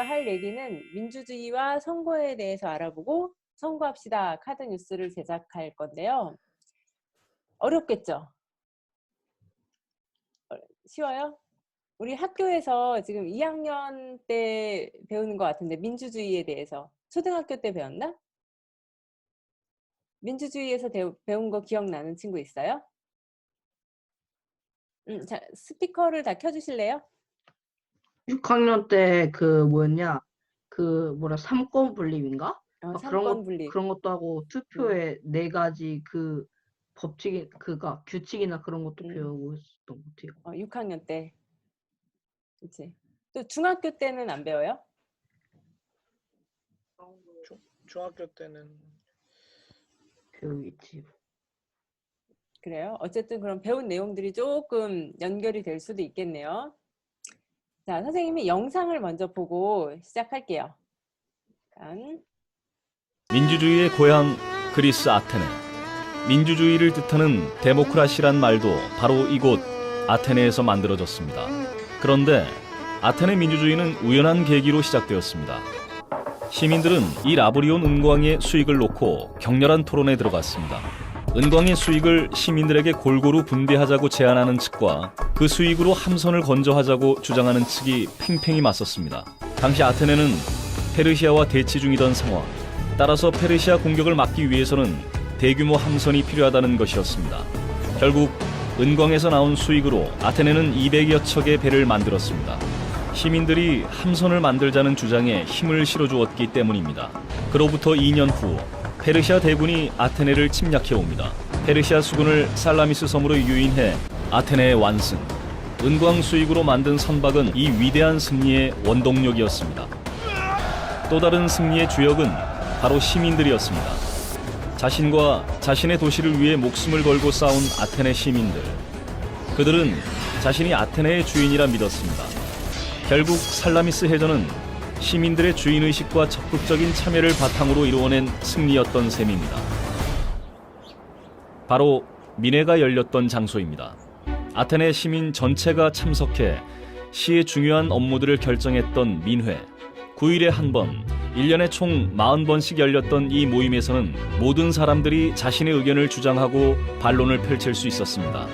우리가 할 얘기는 민주주의와 선거에 대해서 알아보고 선거합시다 카드 뉴스를 제작할 건데요. 어렵겠죠? 쉬워요? 우리 학교에서 지금 2학년 때 배우는 것 같은데 민주주의에 대해서 초등학교 때 배웠나? 민주주의에서 배운 거 기억나는 친구 있어요? 자, 스피커를 다 켜주실래요? 6학년 때 그 뭐였냐? 그 뭐라 삼권 분립인가? 막 삼권 분립. 그런 것도 하고 투표에 네 가지 그 법칙이 그가 규칙이나 그런 것도 배우고 있었던 것 같아요. 6학년 때. 그치. 또 중학교 때는 안 배워요? 중학교 때는 배우겠지. 그래요? 어쨌든 그럼 배운 내용들이 조금 연결이 될 수도 있겠네요. 자, 선생님이 영상을 먼저 보고 시작할게요. 잠깐. 민주주의의 고향 그리스 아테네. 민주주의를 뜻하는 데모크라시란 말도 바로 이곳 아테네에서 만들어졌습니다. 그런데 아테네 민주주의는 우연한 계기로 시작되었습니다. 시민들은 이 라브리온 은광의 수익을 놓고 격렬한 토론에 들어갔습니다. 은광의 수익을 시민들에게 골고루 분배하자고 제안하는 측과 그 수익으로 함선을 건조하자고 주장하는 측이 팽팽히 맞섰습니다. 당시 아테네는 페르시아와 대치 중이던 상황. 따라서 페르시아 공격을 막기 위해서는 대규모 함선이 필요하다는 것이었습니다. 결국 은광에서 나온 수익으로 아테네는 200여 척의 배를 만들었습니다. 시민들이 함선을 만들자는 주장에 힘을 실어주었기 때문입니다. 그로부터 2년 후 페르시아 대군이 아테네를 침략해 옵니다. 페르시아 수군을 살라미스 섬으로 유인해 아테네의 완승. 은광 수익으로 만든 선박은 이 위대한 승리의 원동력이었습니다. 또 다른 승리의 주역은 바로 시민들이었습니다. 자신과 자신의 도시를 위해 목숨을 걸고 싸운 아테네 시민들. 그들은 자신이 아테네의 주인이라 믿었습니다. 결국 살라미스 해전은 시민들의 주인의식과 적극적인 참여를 바탕으로 이루어낸 승리였던 셈입니다. 바로 민회가 열렸던 장소입니다. 아테네 시민 전체가 참석해 시의 중요한 업무들을 결정했던 민회. 9일에 한 번, 1년에 총 40번씩 열렸던 이 모임에서는 모든 사람들이 자신의 의견을 주장하고 반론을 펼칠 수 있었습니다.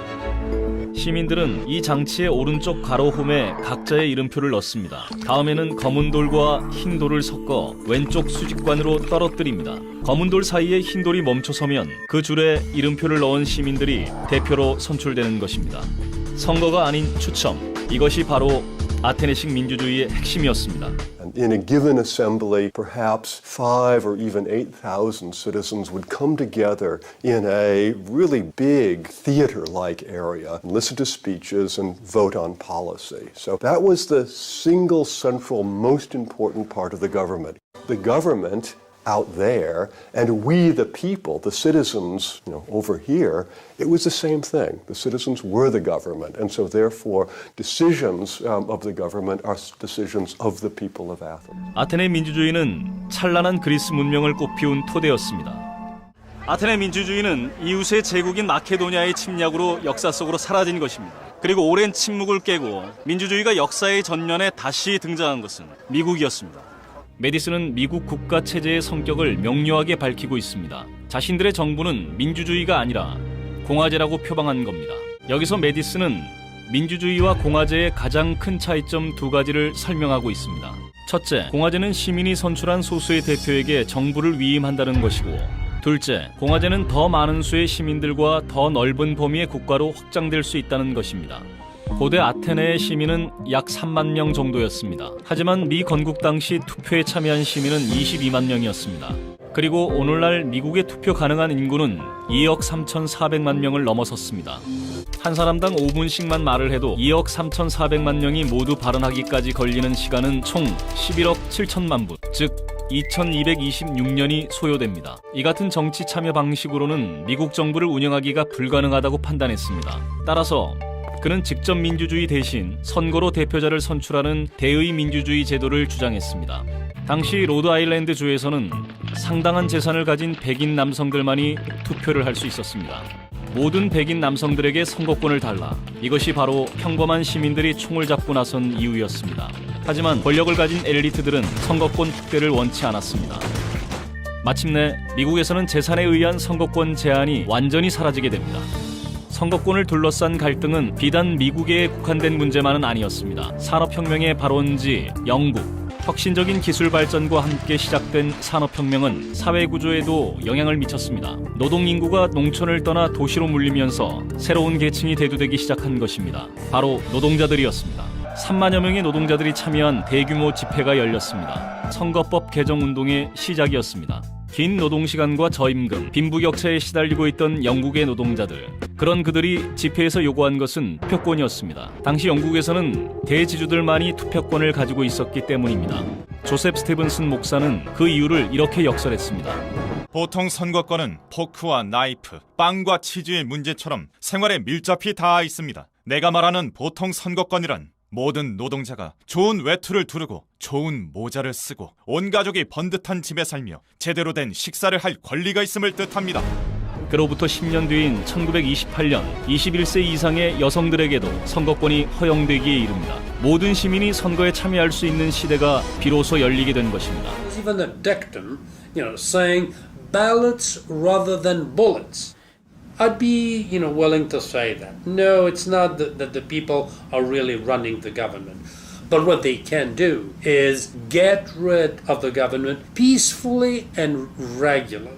시민들은 이 장치의 오른쪽 가로홈에 각자의 이름표를 넣습니다. 다음에는 검은 돌과 흰 돌을 섞어 왼쪽 수직관으로 떨어뜨립니다. 검은 돌 사이에 흰 돌이 멈춰서면 그 줄에 이름표를 넣은 시민들이 대표로 선출되는 것입니다. 선거가 아닌 추첨. 이것이 바로 아테네식 민주주의의 핵심이었습니다. In a given assembly, perhaps 5 or even 8,000 citizens would come together in a really big theater-like area, listen to speeches and vote on policy. So that was the single central most important part of the government. The government out there and we the people, the citizens, over here, it was the same thing. The citizens were the government, and so therefore decisions of the government are decisions of the people of Athens. 아테네 민주주의는 찬란한 그리스 문명을 꽃피운 토대였습니다. 아테네 민주주의는 이웃의 제국인 마케도니아의 침략으로 역사 속으로 사라진 것입니다. 그리고 오랜 침묵을 깨고 민주주의가 역사의 전면에 다시 등장한 것은 미국이었습니다. 메디슨은 미국 국가 체제의 성격을 명료하게 밝히고 있습니다. 자신들의 정부는 민주주의가 아니라 공화제라고 표방한 겁니다. 여기서 메디슨은 민주주의와 공화제의 가장 큰 차이점 두 가지를 설명하고 있습니다. 첫째, 공화제는 시민이 선출한 소수의 대표에게 정부를 위임한다는 것이고, 둘째, 공화제는 더 많은 수의 시민들과 더 넓은 범위의 국가로 확장될 수 있다는 것입니다. 고대 아테네의 시민은 약 3만 명 정도였습니다. 하지만 미 건국 당시 투표에 참여한 시민은 22만 명이었습니다. 그리고 오늘날 미국에 투표 가능한 인구는 2억 3,400만 명을 넘어섰습니다. 한 사람당 5분씩만 말을 해도 2억 3,400만 명이 모두 발언하기까지 걸리는 시간은 총 11억 7천만 분, 즉 2226년이 소요됩니다. 이 같은 정치 참여 방식으로는 미국 정부를 운영하기가 불가능하다고 판단했습니다. 따라서 그는 직접 민주주의 대신 선거로 대표자를 선출하는 대의 민주주의 제도를 주장했습니다. 당시 로드아일랜드 주에서는 상당한 재산을 가진 백인 남성들만이 투표를 할 수 있었습니다. 모든 백인 남성들에게 선거권을 달라. 이것이 바로 평범한 시민들이 총을 잡고 나선 이유였습니다. 하지만 권력을 가진 엘리트들은 선거권 확대를 원치 않았습니다. 마침내 미국에서는 재산에 의한 선거권 제한이 완전히 사라지게 됩니다. 선거권을 둘러싼 갈등은 비단 미국에 국한된 문제만은 아니었습니다. 산업혁명의 발원지 영국, 혁신적인 기술 발전과 함께 시작된 산업혁명은 사회구조에도 영향을 미쳤습니다. 노동인구가 농촌을 떠나 도시로 몰리면서 새로운 계층이 대두되기 시작한 것입니다. 바로 노동자들이었습니다. 3만여 명의 노동자들이 참여한 대규모 집회가 열렸습니다. 선거법 개정 운동의 시작이었습니다. 긴 노동시간과 저임금, 빈부격차에 시달리고 있던 영국의 노동자들. 그런 그들이 집회에서 요구한 것은 투표권이었습니다. 당시 영국에서는 대지주들만이 투표권을 가지고 있었기 때문입니다. 조셉 스티븐슨 목사는 그 이유를 이렇게 역설했습니다. 보통 선거권은 포크와 나이프, 빵과 치즈의 문제처럼 생활에 밀접히 닿아 있습니다. 내가 말하는 보통 선거권이란 모든 노동자가 좋은 외투를 두르고 좋은 모자를 쓰고 온 가족이 번듯한 집에 살며 제대로 된 식사를 할 권리가 있음을 뜻합니다. 그로부터 10년 뒤인 1928년 21세 이상의 여성들에게도 선거권이 허용되기에 이릅니다. 모든 시민이 선거에 참여할 수 있는 시대가 비로소 열리게 된 것입니다. There's even a dictum, saying ballots rather than bullets. I'd be, willing to say that. No, it's not that the people are really running the government. But what they can do is get rid of the government peacefully and regularly.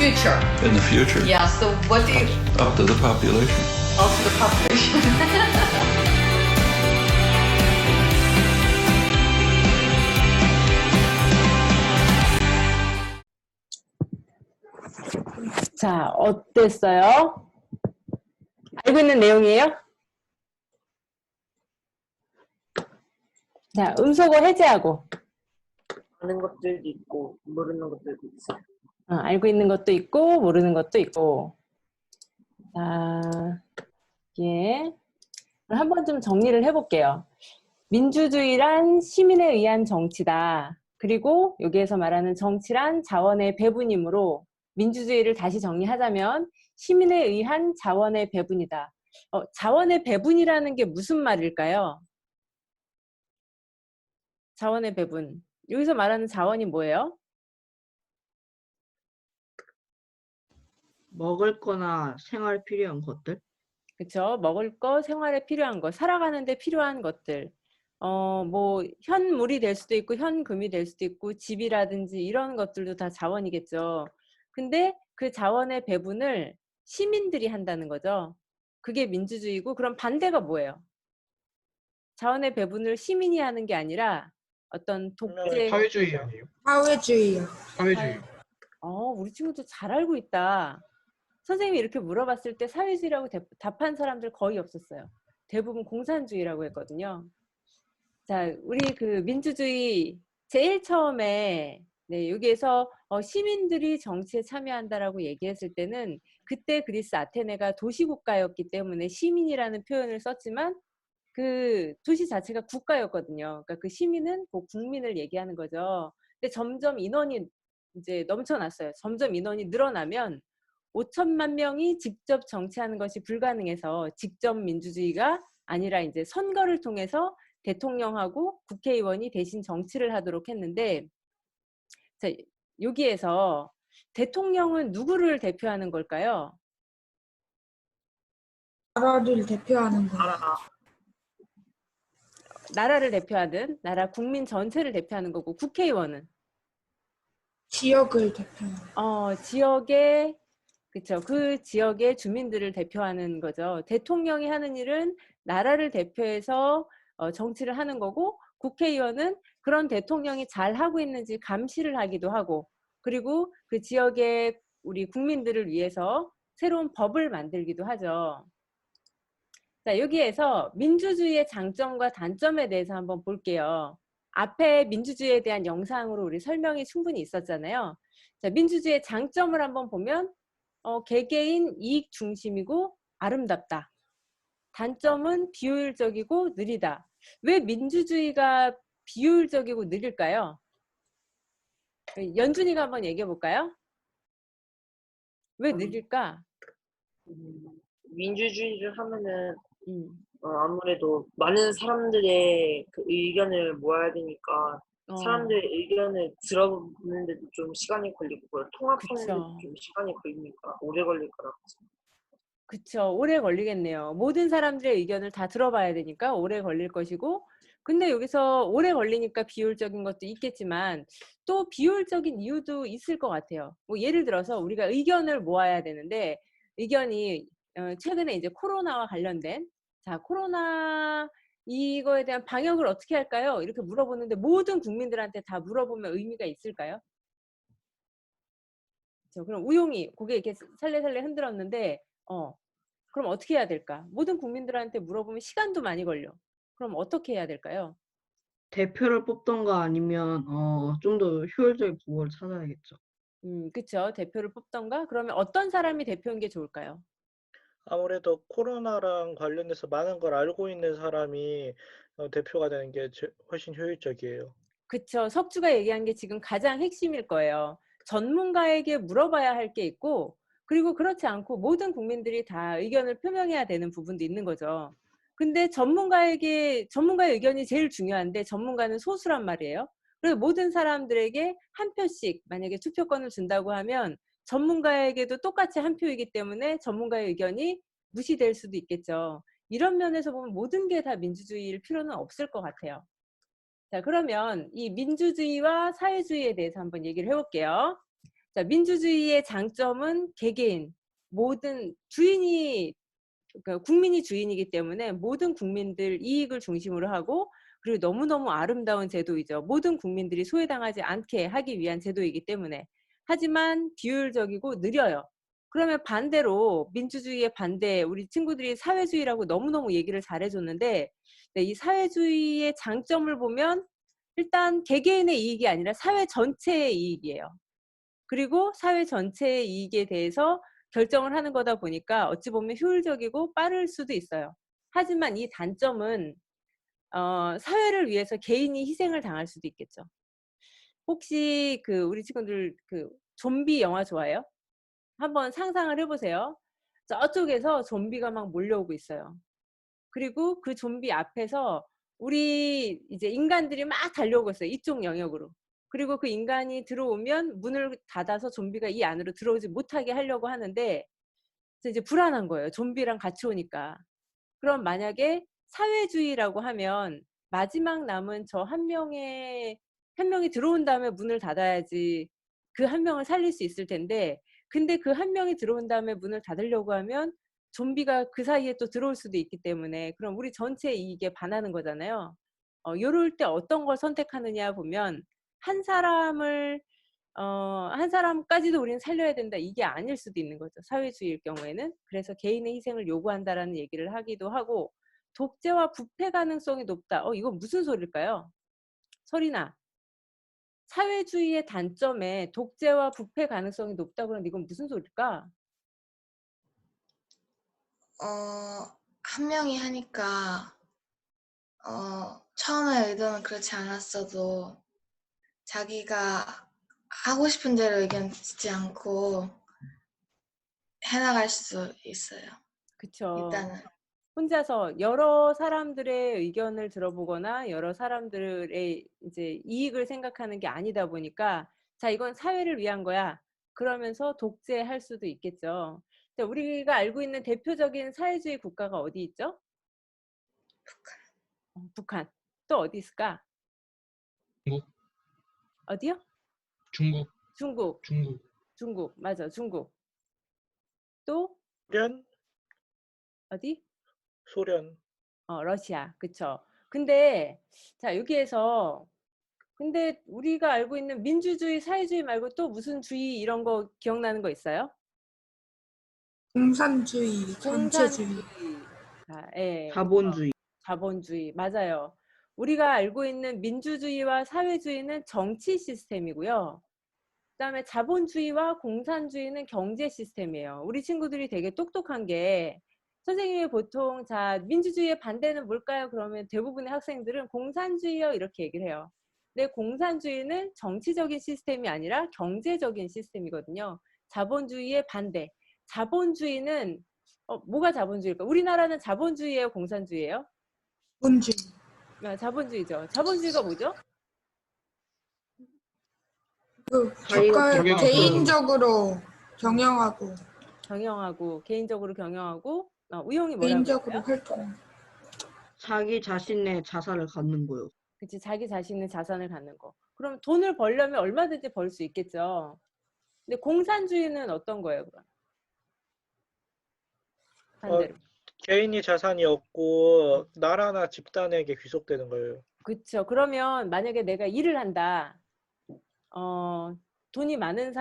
Future. In the future? Yeah, so what do you... Up to the population. Up to the population. 자, 어땠어요? 알고 있는 내용이에요? 자, 음소거 해제하고. 아는 것들도 있고 모르는 것들도 있어요. 알고 있는 것도 있고 모르는 것도 있고. 자, 예. 한번 좀 정리를 해볼게요. 민주주의란 시민에 의한 정치다. 그리고 여기에서 말하는 정치란 자원의 배분이므로 민주주의를 다시 정리하자면 시민에 의한 자원의 배분이다. 자원의 배분이라는 게 무슨 말일까요? 자원의 배분. 여기서 말하는 자원이 뭐예요? 먹을 거나 생활 필요한 것들? 그렇죠. 먹을 거, 생활에 필요한 거, 살아가는 데 필요한 것들. 뭐 현물이 될 수도 있고 현금이 될 수도 있고 집이라든지 이런 것들도 다 자원이겠죠. 근데 그 자원의 배분을 시민들이 한다는 거죠. 그게 민주주의고, 그럼 반대가 뭐예요? 자원의 배분을 시민이 하는 게 아니라 어떤 독재... 사회주의 아니에요? 사회주의요. 사회주의. 우리 친구도 잘 알고 있다. 선생님이 이렇게 물어봤을 때 사회주의라고 답한 사람들 거의 없었어요. 대부분 공산주의라고 했거든요. 자, 우리 그 민주주의 제일 처음에 여기에서 시민들이 정치에 참여한다라고 얘기했을 때는 그때 그리스 아테네가 도시국가였기 때문에 시민이라는 표현을 썼지만 그 도시 자체가 국가였거든요. 그러니까 그 시민은 그 국민을 얘기하는 거죠. 근데 점점 인원이 이제 넘쳐났어요. 점점 인원이 늘어나면 5천만 명이 직접 정치하는 것이 불가능해서 직접 민주주의가 아니라 이제 선거를 통해서 대통령하고 국회의원이 대신 정치를 하도록 했는데, 자, 여기에서 대통령은 누구를 대표하는 걸까요? 나라를 대표하는 거. 나라를 대표하는, 나라 국민 전체를 대표하는 거고, 국회의원은 지역을 대표하는 거. 지역의 그렇죠. 그 지역의 주민들을 대표하는 거죠. 대통령이 하는 일은 나라를 대표해서 정치를 하는 거고, 국회의원은 그런 대통령이 잘 하고 있는지 감시를 하기도 하고, 그리고 그 지역의 우리 국민들을 위해서 새로운 법을 만들기도 하죠. 자, 여기에서 민주주의의 장점과 단점에 대해서 한번 볼게요. 앞에 민주주의에 대한 영상으로 우리 설명이 충분히 있었잖아요. 자, 민주주의의 장점을 한번 보면 개개인 이익 중심이고 아름답다. 단점은 비효율적이고 느리다. 왜 민주주의가 비효율적이고 느릴까요? 연준이가 한번 얘기해 볼까요? 왜 느릴까? 민주주의를 하면은 아무래도 많은 사람들의 그 의견을 모아야 되니까 사람들의 의견을 들어보는데도 좀 시간이 걸리고 통합하는데도 좀 시간이 걸리니까 오래 걸릴 거라고 생각해요. 그쵸. 오래 걸리겠네요. 모든 사람들의 의견을 다 들어봐야 되니까 오래 걸릴 것이고, 근데 여기서 오래 걸리니까 비효율적인 것도 있겠지만 또 비효율적인 이유도 있을 것 같아요. 뭐 예를 들어서 우리가 의견을 모아야 되는데 의견이 최근에 이제 코로나와 관련된 코로나 이거에 대한 방역을 어떻게 할까요? 이렇게 물어보는데 모든 국민들한테 다 물어보면 의미가 있을까요? 그럼 우용이 고개 이렇게 살래살래 흔들었는데 그럼 어떻게 해야 될까? 모든 국민들한테 물어보면 시간도 많이 걸려. 그럼 어떻게 해야 될까요? 대표를 뽑던가 아니면 좀 더 효율적인 방법을 찾아야겠죠. 그쵸. 대표를 뽑던가? 그러면 어떤 사람이 대표인 게 좋을까요? 아무래도 코로나랑 관련돼서 많은 걸 알고 있는 사람이 대표가 되는 게 훨씬 효율적이에요. 그쵸. 석주가 얘기한 게 지금 가장 핵심일 거예요. 전문가에게 물어봐야 할 게 있고, 그리고 그렇지 않고 모든 국민들이 다 의견을 표명해야 되는 부분도 있는 거죠. 근데 전문가의 의견이 제일 중요한데 전문가는 소수란 말이에요. 그래서 모든 사람들에게 한 표씩 만약에 투표권을 준다고 하면 전문가에게도 똑같이 한 표이기 때문에 전문가의 의견이 무시될 수도 있겠죠. 이런 면에서 보면 모든 게 다 민주주의일 필요는 없을 것 같아요. 자, 그러면 이 민주주의와 사회주의에 대해서 한번 얘기를 해볼게요. 자, 민주주의의 장점은 개개인, 모든 그러니까 국민이 주인이기 때문에 모든 국민들 이익을 중심으로 하고, 그리고 너무너무 아름다운 제도이죠. 모든 국민들이 소외당하지 않게 하기 위한 제도이기 때문에. 하지만 비효율적이고 느려요. 그러면 반대로 민주주의의 반대, 우리 친구들이 사회주의라고 너무너무 얘기를 잘해줬는데, 네, 이 사회주의의 장점을 보면 일단 개개인의 이익이 아니라 사회 전체의 이익이에요. 그리고 사회 전체의 이익에 대해서 결정을 하는 거다 보니까 어찌 보면 효율적이고 빠를 수도 있어요. 하지만 이 단점은 사회를 위해서 개인이 희생을 당할 수도 있겠죠. 혹시 우리 친구들 좀비 영화 좋아해요? 한번 상상을 해보세요. 저쪽에서 좀비가 막 몰려오고 있어요. 그리고 그 좀비 앞에서 우리 이제 인간들이 막 달려오고 있어요. 이쪽 영역으로. 그리고 그 인간이 들어오면 문을 닫아서 좀비가 이 안으로 들어오지 못하게 하려고 하는데 이제 불안한 거예요. 좀비랑 같이 오니까. 그럼 만약에 사회주의라고 하면 마지막 남은 저 한 명이 들어온 다음에 문을 닫아야지 그 한 명을 살릴 수 있을 텐데, 근데 그 한 명이 들어온 다음에 문을 닫으려고 하면 좀비가 그 사이에 또 들어올 수도 있기 때문에 그럼 우리 전체 이익에 반하는 거잖아요. 요럴 때 어떤 걸 선택하느냐 보면 한 사람까지도 우리는 살려야 된다. 이게 아닐 수도 있는 거죠. 사회주의일 경우에는. 그래서 개인의 희생을 요구한다라는 얘기를 하기도 하고, 독재와 부패 가능성이 높다. 이건 무슨 소리일까요? 소리나. 사회주의의 단점에 독재와 부패 가능성이 높다 그러는데 이건 무슨 소리일까? 한 명이 하니까 처음에 의도는 그렇지 않았어도 자기가 하고 싶은 대로 의견 듣지 않고 해나갈 수 있어요. 그쵸. 일단은. 혼자서 여러 사람들의 의견을 들어보거나 여러 사람들의 이제 이익을 생각하는 게 아니다 보니까 자, 이건 사회를 위한 거야. 그러면서 독재할 수도 있겠죠. 자, 우리가 알고 있는 대표적인 사회주의 국가가 어디 있죠? 북한. 또 어디 있을까? 중국. 어디요? 중국. 중국. 중국. 중국. 맞아. 중국. 또 소련? 어디? 소련. 러시아. 그쵸. 근데 자 여기에서 근데 우리가 알고 있는 민주주의, 사회주의 말고 또 무슨 주의 이런 거 기억나는 거 있어요? 공산주의, 전체주의. 예. 자본주의. 자본주의. 맞아요. 우리가 알고 있는 민주주의와 사회주의는 정치 시스템이고요. 그다음에 자본주의와 공산주의는 경제 시스템이에요. 우리 친구들이 되게 똑똑한 게 선생님이 보통 자 민주주의의 반대는 뭘까요? 그러면 대부분의 학생들은 공산주의요 이렇게 얘기를 해요. 근데 공산주의는 정치적인 시스템이 아니라 경제적인 시스템이거든요. 자본주의의 반대. 자본주의는 뭐가 자본주의일까? 우리나라는 자본주의예요, 공산주의예요? 자본주의. 자본주의죠. 자본주의가 뭐죠? 그 자기가 국가 경영하고. 개인적으로 경영하고 개인적으로 경영하고 우영이 뭐라고 개인적으로 했어요? 활동. 자기 자신의 자산을 갖는 거요. 그치, 자기 자신의 자산을 갖는 거. 그럼 돈을 벌려면 얼마든지 벌 수 있겠죠. 근데 공산주의는 어떤 거예요, 그럼? 반대로. 개인이 자산이 없고 나라나 집단에게 귀속되는 거예요. 그렇죠. 그러면 만약에 내가 일을 한다. 돈이 많은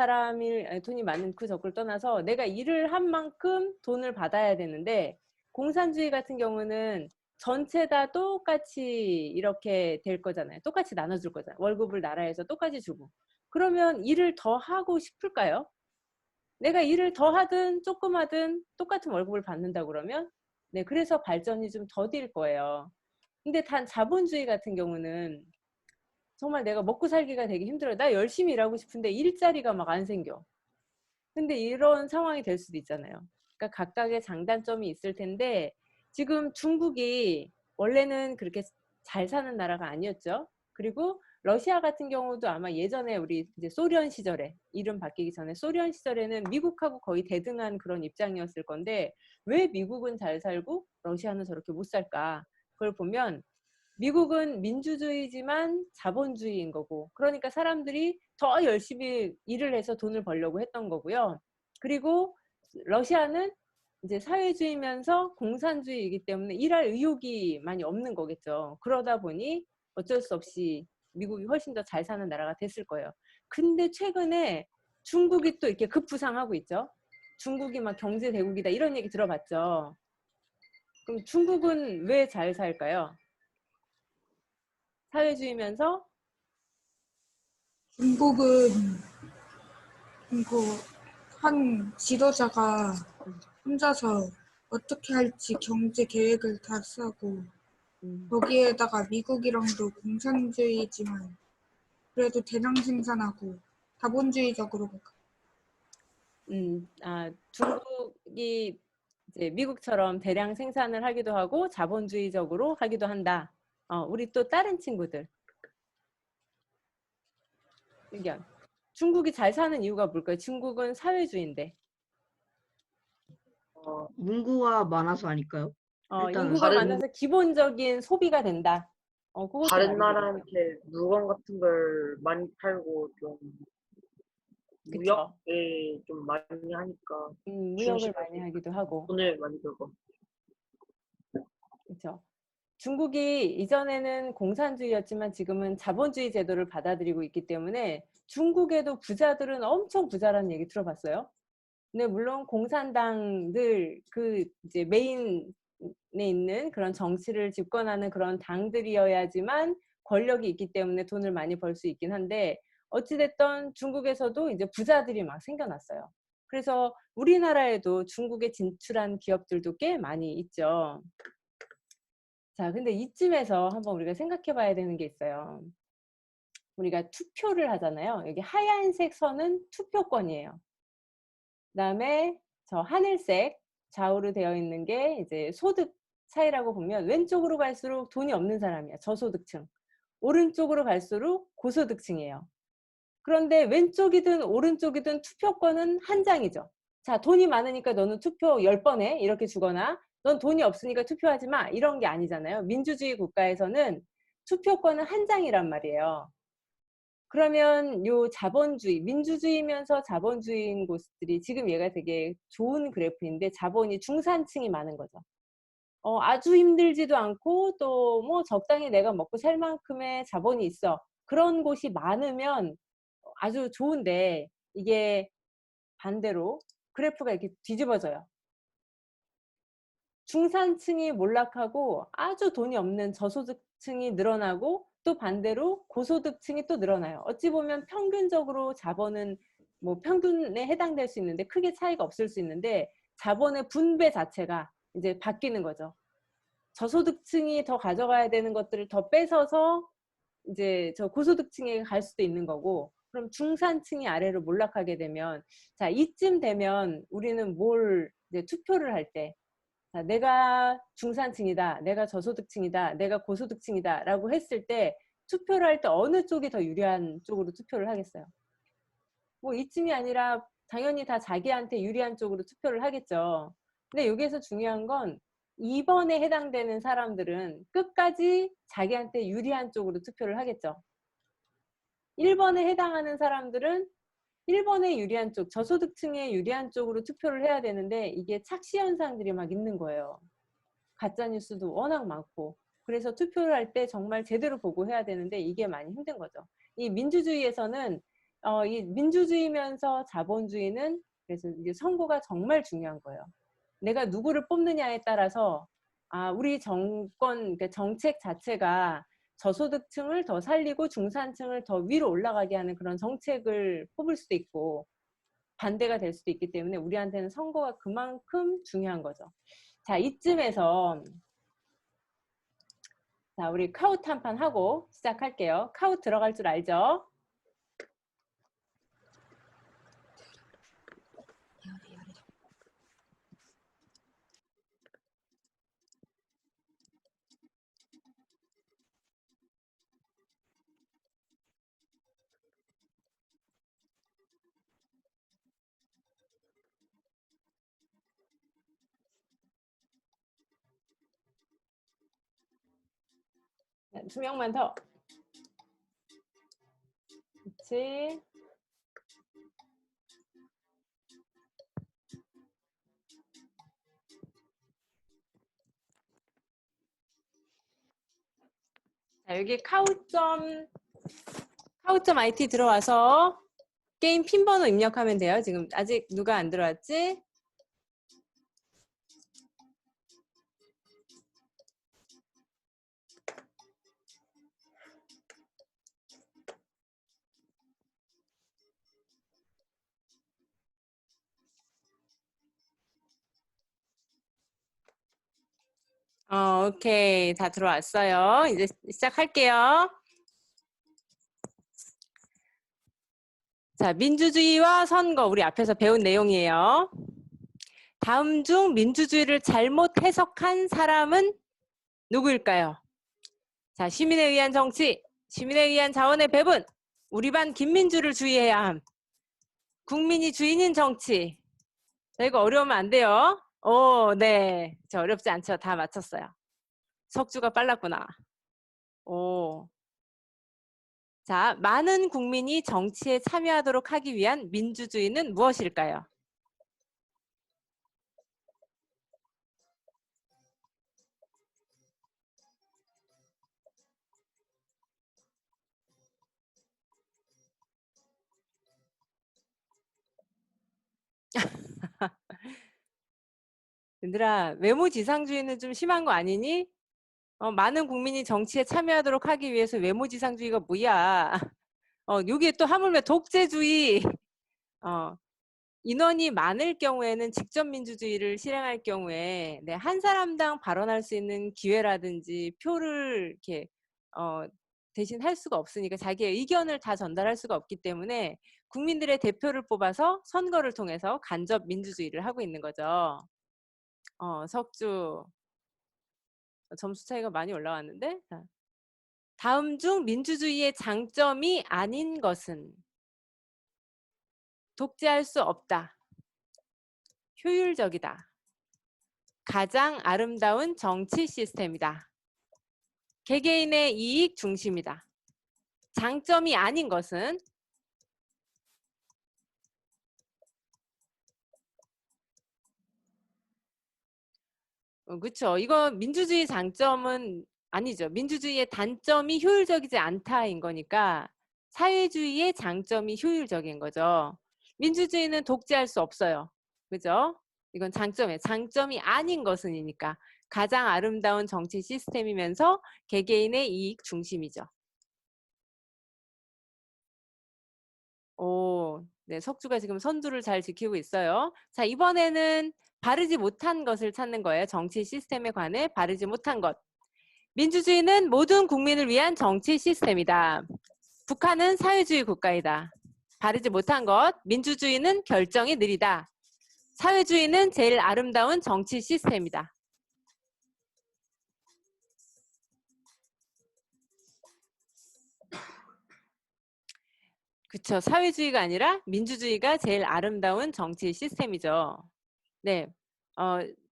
돈이 많은 그 적을 떠나서 내가 일을 한 만큼 돈을 받아야 되는데 공산주의 같은 경우는 전체 다 똑같이 이렇게 될 거잖아요. 똑같이 나눠줄 거잖아요. 월급을 나라에서 똑같이 주고. 그러면 일을 더 하고 싶을까요? 내가 일을 더 하든 조금 하든 똑같은 월급을 받는다 그러면 네, 그래서 발전이 좀 더딜 거예요. 근데 단 자본주의 같은 경우는 정말 내가 먹고 살기가 되게 힘들어요. 나 열심히 일하고 싶은데 일자리가 막 안 생겨. 근데 이런 상황이 될 수도 있잖아요. 그러니까 각각의 장단점이 있을 텐데 지금 중국이 원래는 그렇게 잘 사는 나라가 아니었죠. 그리고 러시아 같은 경우도 아마 예전에 우리 이제 소련 시절에 이름 바뀌기 전에 소련 시절에는 미국하고 거의 대등한 그런 입장이었을 건데 왜 미국은 잘 살고 러시아는 저렇게 못 살까? 그걸 보면 미국은 민주주의지만 자본주의인 거고 그러니까 사람들이 더 열심히 일을 해서 돈을 벌려고 했던 거고요. 그리고 러시아는 이제 사회주의면서 공산주의이기 때문에 일할 의욕이 많이 없는 거겠죠. 그러다 보니 어쩔 수 없이 미국이 훨씬 더 잘 사는 나라가 됐을 거예요. 근데 최근에 중국이 또 이렇게 급부상하고 있죠. 중국이 막 경제 대국이다 이런 얘기 들어봤죠. 그럼 중국은 왜 잘 살까요? 사회주의면서 중국은 한 지도자가 혼자서 어떻게 할지 경제 계획을 다 짜고 거기에다가 미국이랑도 공산주의지만 그래도 대량 생산하고 자본주의적으로 중국이 이제 미국처럼 대량 생산을 하기도 하고 자본주의적으로 하기도 한다. 우리 또 다른 친구들 의견. 중국이 잘 사는 이유가 뭘까요? 중국은 사회주의인데. 인구가 많아서 아닐까요? 일단은 인구가 많아서 기본적인 소비가 된다. 그것도 다른 말이 나라한테 물건 같은 걸 많이 팔고 좀 무역에 좀 많이 하니까 무역을 많이 하기도 하고 돈을 많이 벌고. 그렇죠. 중국이 이전에는 공산주의였지만 지금은 자본주의 제도를 받아들이고 있기 때문에 중국에도 부자들은 엄청 부자라는 얘기 들어봤어요. 근데 물론 공산당들 그 이제 메인에 있는 그런 정치를 집권하는 그런 당들이어야지만 권력이 있기 때문에 돈을 많이 벌 수 있긴 한데 어찌됐든 중국에서도 이제 부자들이 막 생겨났어요. 그래서 우리나라에도 중국에 진출한 기업들도 꽤 많이 있죠. 자, 근데 이쯤에서 한번 우리가 생각해 봐야 되는 게 있어요. 우리가 투표를 하잖아요. 여기 하얀색 선은 투표권이에요. 그다음에 저 하늘색 좌우로 되어 있는 게 이제 소득 차이라고 보면 왼쪽으로 갈수록 돈이 없는 사람이야. 저소득층. 오른쪽으로 갈수록 고소득층이에요. 그런데 왼쪽이든 오른쪽이든 투표권은 한 장이죠. 자, 돈이 많으니까 너는 투표 10번 해. 이렇게 주거나 넌 돈이 없으니까 투표하지 마. 이런 게 아니잖아요. 민주주의 국가에서는 투표권은 한 장이란 말이에요. 그러면 요 자본주의, 민주주의면서 자본주의인 곳들이 지금 얘가 되게 좋은 그래프인데 자본이 중산층이 많은 거죠. 아주 힘들지도 않고 또 뭐 적당히 내가 먹고 살 만큼의 자본이 있어. 그런 곳이 많으면 아주 좋은데 이게 반대로 그래프가 이렇게 뒤집어져요. 중산층이 몰락하고 아주 돈이 없는 저소득층이 늘어나고 또 반대로 고소득층이 또 늘어나요. 어찌 보면 평균적으로 자본은 뭐 평균에 해당될 수 있는데 크게 차이가 없을 수 있는데 자본의 분배 자체가 이제 바뀌는 거죠. 저소득층이 더 가져가야 되는 것들을 더 뺏어서 이제 저 고소득층에 갈 수도 있는 거고, 그럼 중산층이 아래로 몰락하게 되면, 자, 이쯤 되면 우리는 뭘 이제 투표를 할 때, 자, 내가 중산층이다, 내가 저소득층이다, 내가 고소득층이다 라고 했을 때 투표를 할 때 어느 쪽이 더 유리한 쪽으로 투표를 하겠어요? 뭐 이쯤이 아니라 당연히 다 자기한테 유리한 쪽으로 투표를 하겠죠. 근데 여기에서 중요한 건 2번에 해당되는 사람들은 끝까지 자기한테 유리한 쪽으로 투표를 하겠죠. 1번에 해당하는 사람들은 1번에 유리한 쪽, 저소득층에 유리한 쪽으로 투표를 해야 되는데 이게 착시 현상들이 막 있는 거예요. 가짜뉴스도 워낙 많고. 그래서 투표를 할 때 정말 제대로 보고 해야 되는데 이게 많이 힘든 거죠. 이 민주주의에서는 이 민주주의면서 자본주의는 그래서 이제 선거가 정말 중요한 거예요. 내가 누구를 뽑느냐에 따라서 우리 정권, 그러니까 정책 자체가 저소득층을 더 살리고 중산층을 더 위로 올라가게 하는 그런 정책을 뽑을 수도 있고 반대가 될 수도 있기 때문에 우리한테는 선거가 그만큼 중요한 거죠. 자, 이쯤에서 자, 우리 카우트 한 판 하고 시작할게요. 카우트 들어갈 줄 알죠? 자, 2명만 더. 그렇지. 자, 여기 카우점 IT 들어와서 게임 핀 번호 입력하면 돼요. 지금 아직 누가 안 들어왔지? 오케이. 다 들어왔어요. 이제 시작할게요. 자, 민주주의와 선거, 우리 앞에서 배운 내용이에요. 다음 중 민주주의를 잘못 해석한 사람은 누구일까요? 자, 시민에 의한 정치, 시민에 의한 자원의 배분, 우리 반 김민주를 주의해야 함, 국민이 주인인 정치. 자, 이거 어려우면 안 돼요. 네. 저 어렵지 않죠? 다 맞췄어요. 석주가 빨랐구나. 자, 많은 국민이 정치에 참여하도록 하기 위한 민주주의는 무엇일까요? 얘들아, 외모지상주의는 좀 심한 거 아니니? 많은 국민이 정치에 참여하도록 하기 위해서 외모지상주의가 뭐야? 여기에 또 하물며 독재주의. 인원이 많을 경우에는 직접민주주의를 실행할 경우에 네, 한 사람당 발언할 수 있는 기회라든지 표를 이렇게 대신 할 수가 없으니까 자기의 의견을 다 전달할 수가 없기 때문에 국민들의 대표를 뽑아서 선거를 통해서 간접 민주주의를 하고 있는 거죠. 석주 점수 차이가 많이 올라왔는데 다음 중 민주주의의 장점이 아닌 것은 독재할 수 없다, 효율적이다, 가장 아름다운 정치 시스템이다, 개개인의 이익 중심이다. 장점이 아닌 것은 그렇죠. 이거 민주주의 장점은 아니죠. 민주주의의 단점이 효율적이지 않다인 거니까 사회주의의 장점이 효율적인 거죠. 민주주의는 독재할 수 없어요. 그죠? 이건 장점이에요. 장점이 아닌 것은이니까 가장 아름다운 정치 시스템이면서 개개인의 이익 중심이죠. 오, 네, 석주가 지금 선두를 잘 지키고 있어요. 자, 이번에는 바르지 못한 것을 찾는 거예요. 정치 시스템에 관해 바르지 못한 것. 민주주의는 모든 국민을 위한 정치 시스템이다. 북한은 사회주의 국가이다. 바르지 못한 것. 민주주의는 결정이 느리다. 사회주의는 제일 아름다운 정치 시스템이다. 그쵸. 사회주의가 아니라 민주주의가 제일 아름다운 정치 시스템이죠. 네.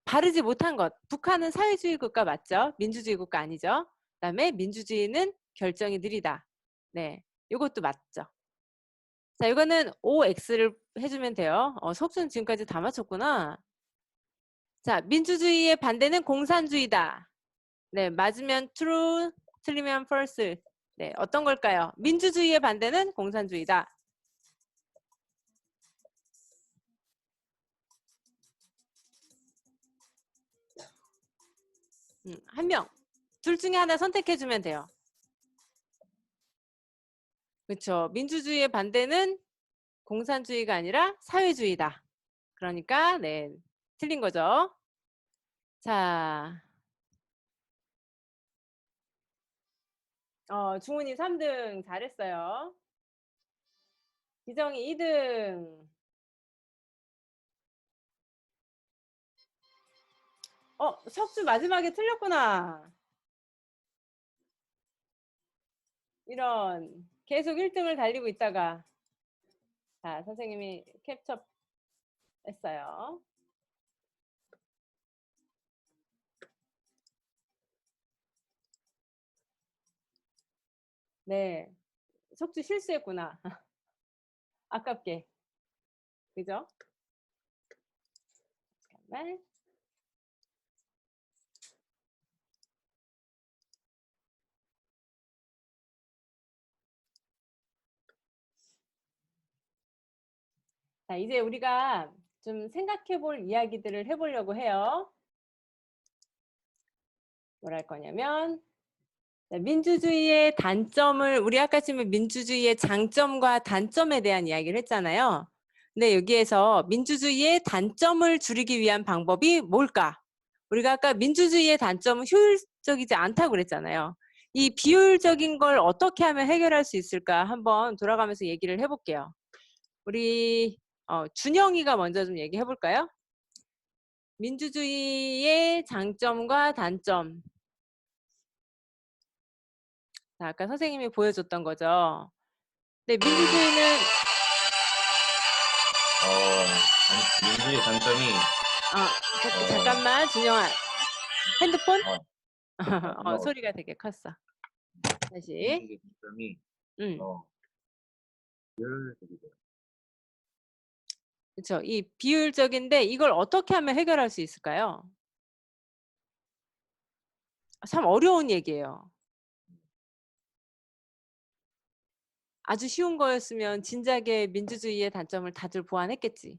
바르지 못한 것. 북한은 사회주의 국가 맞죠? 민주주의 국가 아니죠? 그다음에 민주주의는 결정이 느리다. 네. 이것도 맞죠. 자, 이거는 OX를 해주면 돼요. 석수는 지금까지 다 맞췄구나. 자, 민주주의의 반대는 공산주의다. 네, 맞으면 true, 틀리면 false. 네, 어떤 걸까요? 민주주의의 반대는 공산주의다. 한 명. 둘 중에 하나 선택해주면 돼요. 그렇죠. 민주주의의 반대는 공산주의가 아니라 사회주의다. 그러니까 네, 틀린 거죠. 자, 중훈이 3등 잘했어요. 기정이 2등. 석주 마지막에 틀렸구나. 이런 계속 1등을 달리고 있다가 자, 선생님이 캡처 했어요. 네, 석주 실수했구나. 아깝게. 그죠? 잠깐만. 자, 이제 우리가 좀 생각해 볼 이야기들을 해보려고 해요. 뭘 할 거냐면 민주주의의 단점을 우리 아까 지금 민주주의의 장점과 단점에 대한 이야기를 했잖아요. 근데 여기에서 민주주의의 단점을 줄이기 위한 방법이 뭘까? 우리가 아까 민주주의의 단점은 효율적이지 않다고 그랬잖아요. 이 비효율적인 걸 어떻게 하면 해결할 수 있을까? 한번 돌아가면서 얘기를 해볼게요. 우리 준영이가 먼저 좀 얘기해 볼까요? 민주주의의 장점과 단점. 자, 아까 선생님이 보여줬던 거죠. 네, 민주주의는 민주주의 장점이 잠깐만 준영아 핸드폰 소리가 되게 컸어. 다시. 민주주의 장점이 그렇죠. 이 비효율적인데 이걸 어떻게 하면 해결할 수 있을까요? 참 어려운 얘기예요. 아주 쉬운 거였으면 진작에 민주주의의 단점을 다들 보완했겠지.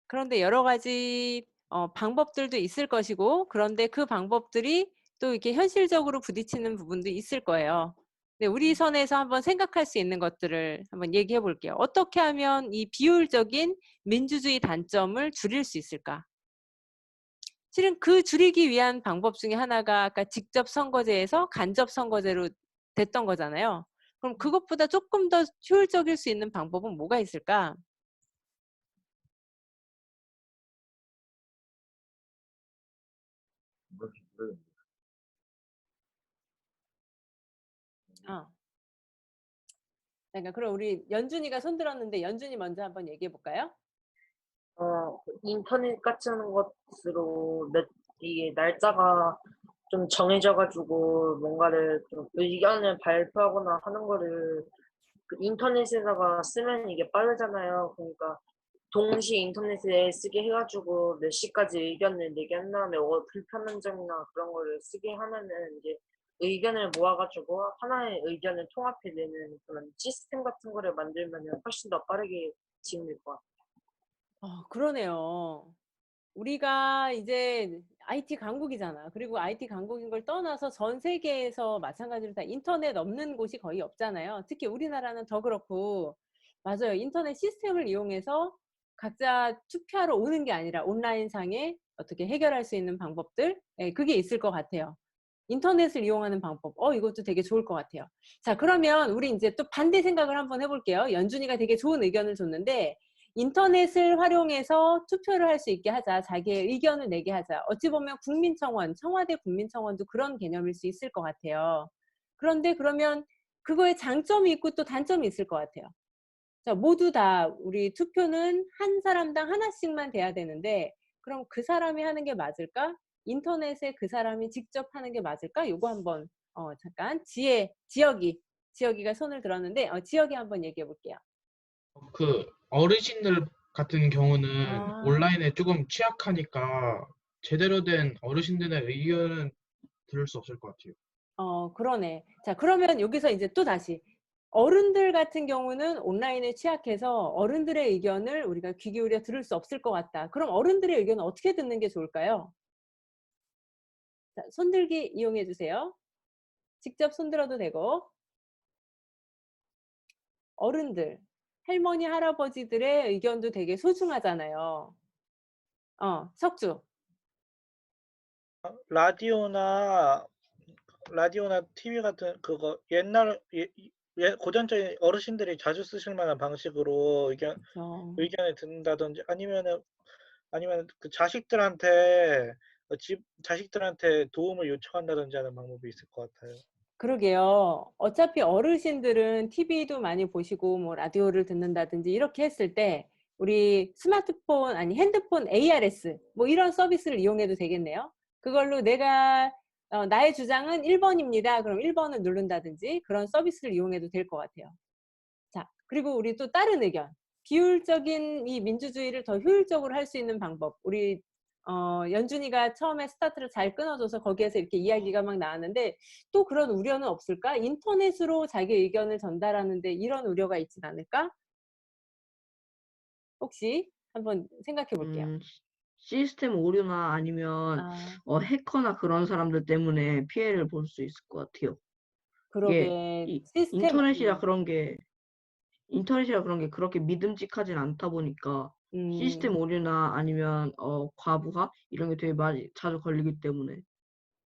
그런데 여러 가지 방법들도 있을 것이고 그런데 그 방법들이 또 이렇게 현실적으로 부딪히는 부분도 있을 거예요. 네, 우리 선에서 한번 생각할 수 있는 것들을 한번 얘기해 볼게요. 어떻게 하면 이 비효율적인 민주주의 단점을 줄일 수 있을까? 실은 그 줄이기 위한 방법 중에 하나가 아까 직접 선거제에서 간접 선거제로 됐던 거잖아요. 그럼 그것보다 조금 더 효율적일 수 있는 방법은 뭐가 있을까? 그러니까 그럼 우리 연준이가 손들었는데 연준이 먼저 한번 얘기해 볼까요? 인터넷 같은 것으로 이게 날짜가 좀 정해져가지고 뭔가를 좀 의견을 발표하거나 하는 거를 그 인터넷에다가 쓰면 이게 빠르잖아요. 그러니까 동시 인터넷에 쓰게 해가지고 몇 시까지 의견을 내게 한 다음에 불편한 점이나 그런 거를 쓰게 하면은 이제 의견을 모아가지고 하나의 의견을 통합해내는 그런 시스템 같은 거를 만들면은 훨씬 더 빠르게 진행될 것 같아요. 그러네요. 우리가 이제 IT 강국이잖아. 그리고 IT 강국인 걸 떠나서 전 세계에서 마찬가지로 다 인터넷 없는 곳이 거의 없잖아요. 특히 우리나라는 더 그렇고. 맞아요. 인터넷 시스템을 이용해서 각자 투표하러 오는 게 아니라 온라인상에 어떻게 해결할 수 있는 방법들, 그게 있을 것 같아요. 인터넷을 이용하는 방법. 이것도 되게 좋을 것 같아요. 자, 그러면 우리 이제 또 반대 생각을 한번 해볼게요. 연준이가 되게 좋은 의견을 줬는데, 인터넷을 활용해서 투표를 할 수 있게 하자. 자기의 의견을 내게 하자. 어찌 보면 국민청원, 청와대 국민청원도 그런 개념일 수 있을 것 같아요. 그런데 그러면 그거에 장점이 있고 또 단점이 있을 것 같아요. 자, 모두 다 우리 투표는 한 사람당 하나씩만 돼야 되는데, 그럼 그 사람이 하는 게 맞을까? 인터넷에 그 사람이 직접 하는 게 맞을까? 요거 한번 잠깐 지혁이가 손을 들었는데 지혁이 한번 얘기해 볼게요. 그 어르신들 같은 경우는 온라인에 조금 취약하니까 제대로 된 어르신들의 의견은 들을 수 없을 것 같아요. 그러네. 자, 그러면 여기서 이제 또 다시 어른들 같은 경우는 온라인에 취약해서 어른들의 의견을 우리가 귀 기울여 들을 수 없을 것 같다. 그럼 어른들의 의견은 어떻게 듣는 게 좋을까요? 자, 손들기 이용해 주세요. 직접 손들어도 되고. 어른들, 할머니, 할아버지들의 의견도 되게 소중하잖아요. 석주. 라디오나 TV 같은 그거 옛날 고전적인 어르신들이 자주 쓰실 만한 방식으로 의견을 듣는다든지 아니면 그 자식들한테 도움을 요청한다든지 하는 방법이 있을 것 같아요. 그러게요. 어차피 어르신들은 TV도 많이 보시고 뭐 라디오를 듣는다든지 이렇게 했을 때 우리 스마트폰 아니 핸드폰 ARS 뭐 이런 서비스를 이용해도 되겠네요. 그걸로 내가 나의 주장은 1번입니다. 그럼 1번을 누른다든지 그런 서비스를 이용해도 될 것 같아요. 자, 그리고 우리 또 다른 의견. 비효율적인 이 민주주의를 더 효율적으로 할 수 있는 방법. 우리 연준이가 처음에 스타트를 잘 끊어줘서 거기에서 이렇게 이야기가 막 나왔는데 또 그런 우려는 없을까? 인터넷으로 자기 의견을 전달하는데 이런 우려가 있진 않을까? 혹시 한번 생각해 볼게요. 시스템 오류나 아니면 해커나 그런 사람들 때문에 피해를 볼 수 있을 것 같아요. 그러게 인터넷이라 그런 게 그렇게 믿음직하진 않다 보니까 시스템 오류나 아니면 과부하 이런 게 되게 많이 자주 걸리기 때문에.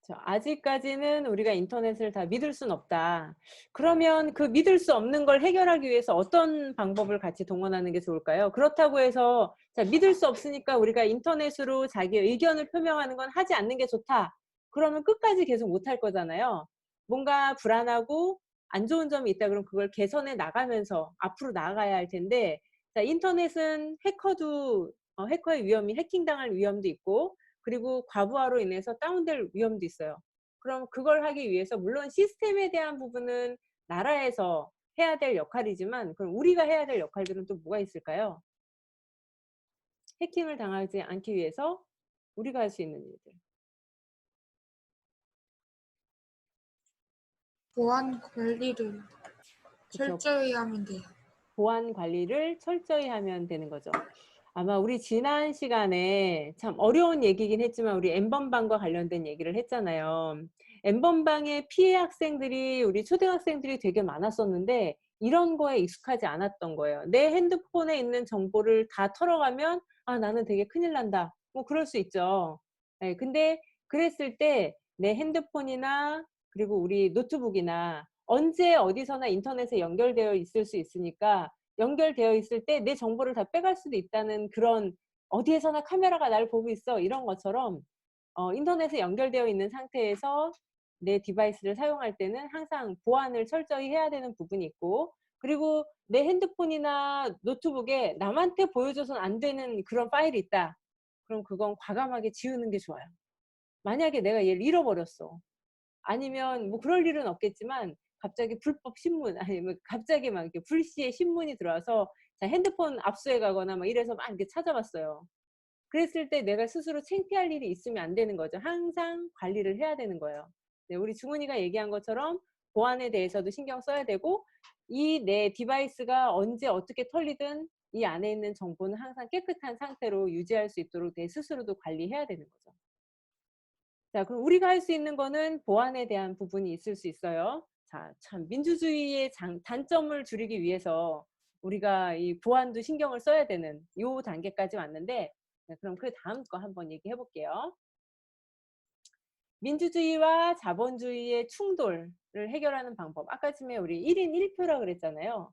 아직까지는 우리가 인터넷을 다 믿을 순 없다. 그러면 그 믿을 수 없는 걸 해결하기 위해서 어떤 방법을 같이 동원하는 게 좋을까요? 그렇다고 해서 믿을 수 없으니까 우리가 인터넷으로 자기 의견을 표명하는 건 하지 않는 게 좋다. 그러면 끝까지 계속 못할 거잖아요. 뭔가 불안하고 안 좋은 점이 있다 그러면 그걸 개선해 나가면서 앞으로 나아가야 할 텐데 인터넷은 해커의 위험이 해킹당할 위험도 있고 그리고 과부하로 인해서 다운될 위험도 있어요. 그럼 그걸 하기 위해서 물론 시스템에 대한 부분은 나라에서 해야 될 역할이지만 그럼 우리가 해야 될 역할들은 또 뭐가 있을까요? 해킹을 당하지 않기 위해서 우리가 할 수 있는 일들. 보안 관리를 철저히 하면 돼요. 보안 관리를 철저히 하면 되는 거죠. 아마 우리 지난 시간에 참 어려운 얘기긴 했지만 우리 N번방과 관련된 얘기를 했잖아요. N번방의 피해 학생들이 우리 초등학생들이 되게 많았었는데 이런 거에 익숙하지 않았던 거예요. 내 핸드폰에 있는 정보를 다 털어가면 나는 되게 큰일 난다. 뭐 그럴 수 있죠. 네, 근데 그랬을 때 내 핸드폰이나 그리고 우리 노트북이나 언제 어디서나 인터넷에 연결되어 있을 수 있으니까 연결되어 있을 때 내 정보를 다 빼갈 수도 있다는 그런 어디에서나 카메라가 날 보고 있어 이런 것처럼 인터넷에 연결되어 있는 상태에서 내 디바이스를 사용할 때는 항상 보안을 철저히 해야 되는 부분이 있고 그리고 내 핸드폰이나 노트북에 남한테 보여줘서는 안 되는 그런 파일이 있다. 그럼 그건 과감하게 지우는 게 좋아요. 만약에 내가 얘를 잃어버렸어. 아니면 뭐 그럴 일은 없겠지만 갑자기 불법 신문 아니면 갑자기 막 이렇게 불시에 신문이 들어와서 자, 핸드폰 압수해 가거나 막 이래서 막 이렇게 찾아봤어요. 그랬을 때 내가 스스로 창피할 일이 있으면 안 되는 거죠. 항상 관리를 해야 되는 거예요. 네, 우리 중은이가 얘기한 것처럼 보안에 대해서도 신경 써야 되고 이 내 디바이스가 언제 어떻게 털리든 이 안에 있는 정보는 항상 깨끗한 상태로 유지할 수 있도록 내 스스로도 관리해야 되는 거죠. 자, 그럼 우리가 할 수 있는 거는 보안에 대한 부분이 있을 수 있어요. 자, 참 민주주의의 단점을 줄이기 위해서 우리가 이 보안도 신경을 써야 되는 요 단계까지 왔는데 네, 그럼 그 다음 거 한번 얘기해 볼게요. 민주주의와 자본주의의 충돌을 해결하는 방법. 아까 전에 우리 1인 1표라 그랬잖아요.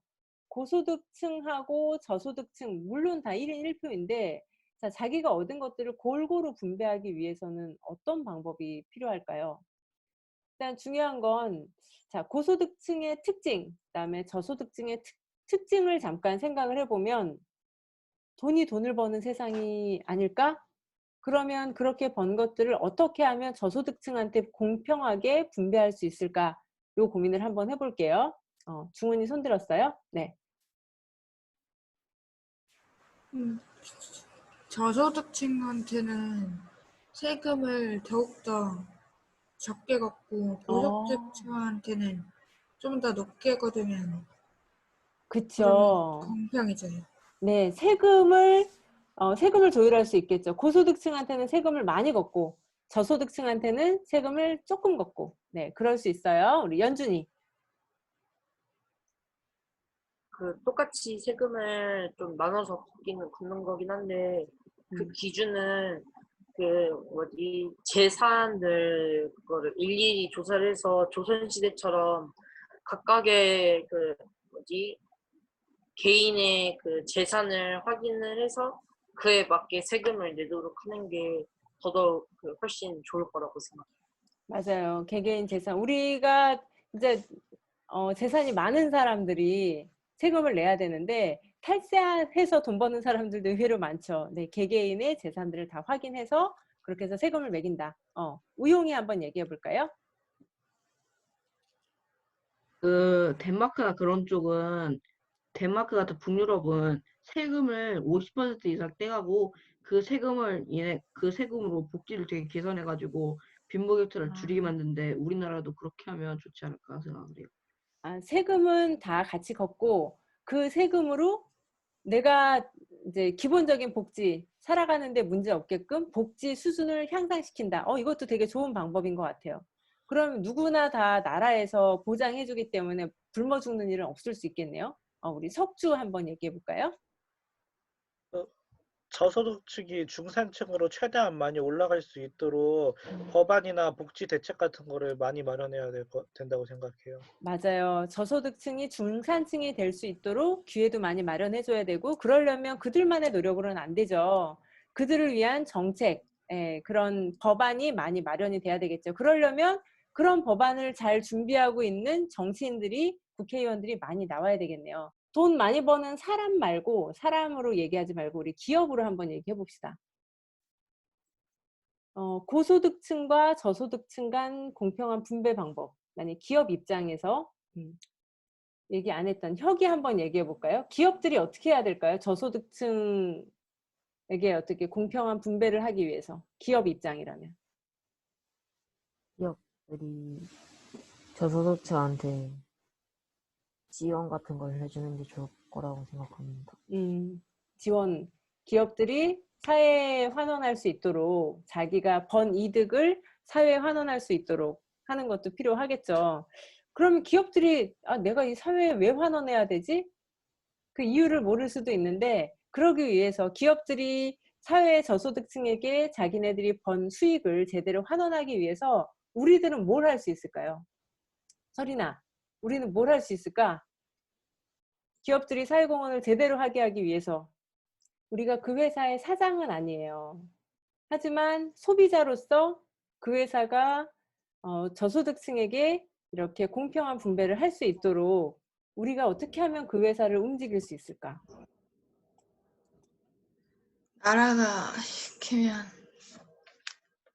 고소득층하고 저소득층 물론 다 1인 1표인데 자, 자기가 얻은 것들을 골고루 분배하기 위해서는 어떤 방법이 필요할까요? 일단 중요한 건 자, 고소득층의 특징, 그다음에 저소득층의 특징을 잠깐 생각을 해보면 돈이 돈을 버는 세상이 아닐까? 그러면 그렇게 번 것들을 어떻게 하면 저소득층한테 공평하게 분배할 수 있을까? 요 고민을 한번 해볼게요. 중은이 손 들었어요? 네. 저소득층한테는 세금을 더욱더 적게 걷고 고소득층한테는 좀 더 높게 걷으면 그쵸. 공평해져요. 네, 세금을 조율할 수 있겠죠. 고소득층한테는 세금을 많이 걷고 저소득층한테는 세금을 조금 걷고 네, 그럴 수 있어요. 우리 연준이. 그 똑같이 세금을 좀 나눠서 걷는 거긴 한데 그 기준은 재산들 그거를 일일이 조사를 해서 조선시대처럼 각각의 개인의 그 재산을 확인을 해서 그에 맞게 세금을 내도록 하는 게 더더욱 훨씬 좋을 거라고 생각해요. 맞아요. 개개인 재산. 우리가 이제 재산이 많은 사람들이 세금을 내야 되는데 탈세해서 돈 버는 사람들도 의외로 많죠. 네, 개개인의 재산들을 다 확인해서 그렇게 해서 세금을 매긴다. 우용이 한번 얘기해 볼까요? 그 덴마크나 그런 쪽은 덴마크 같은 북유럽은 세금을 50% 이상 떼가고 그 세금으로 복지를 되게 개선해가지고 빈부격차를 줄이게 만드는데 우리나라도 그렇게 하면 좋지 않을까 생각을 해요. 세금은 다 같이 걷고 그 세금으로 내가 이제 기본적인 복지 살아가는데 문제 없게끔 복지 수준을 향상시킨다. 이것도 되게 좋은 방법인 것 같아요. 그럼 누구나 다 나라에서 보장해주기 때문에 굶어 죽는 일은 없을 수 있겠네요. 우리 석주 한번 얘기해 볼까요? 저소득층이 중산층으로 최대한 많이 올라갈 수 있도록 법안이나 복지 대책 같은 거를 많이 마련해야 된다고 생각해요. 맞아요. 저소득층이 중산층이 될 수 있도록 기회도 많이 마련해줘야 되고 그러려면 그들만의 노력으로는 안 되죠. 그들을 위한 정책, 그런 법안이 많이 마련이 돼야 되겠죠. 그러려면 그런 법안을 잘 준비하고 있는 정치인들이 국회의원들이 많이 나와야 되겠네요. 돈 많이 버는 사람 말고 사람으로 얘기하지 말고 우리 기업으로 한번 얘기해 봅시다. 고소득층과 저소득층 간 공평한 분배 방법. 만약 기업 입장에서 얘기 안 했던 혁이 한번 얘기해 볼까요? 기업들이 어떻게 해야 될까요? 저소득층에게 어떻게 공평한 분배를 하기 위해서 기업 입장이라면. 기업들이 저소득층한테 지원 같은 걸 해주는 게 좋을 거라고 생각합니다. 지원, 기업들이 사회에 환원할 수 있도록 자기가 번 이득을 사회에 환원할 수 있도록 하는 것도 필요하겠죠. 그러면 기업들이 내가 이 사회에 왜 환원해야 되지? 그 이유를 모를 수도 있는데 그러기 위해서 기업들이 사회 저소득층에게 자기네들이 번 수익을 제대로 환원하기 위해서 우리들은 뭘 할 수 있을까요? 설이나 우리는 뭘 할 수 있을까? 기업들이 사회공헌을 제대로 하게 하기 위해서 우리가 그 회사의 사장은 아니에요. 하지만 소비자로서 그 회사가 저소득층에게 이렇게 공평한 분배를 할 수 있도록 우리가 어떻게 하면 그 회사를 움직일 수 있을까? 나라가 시키면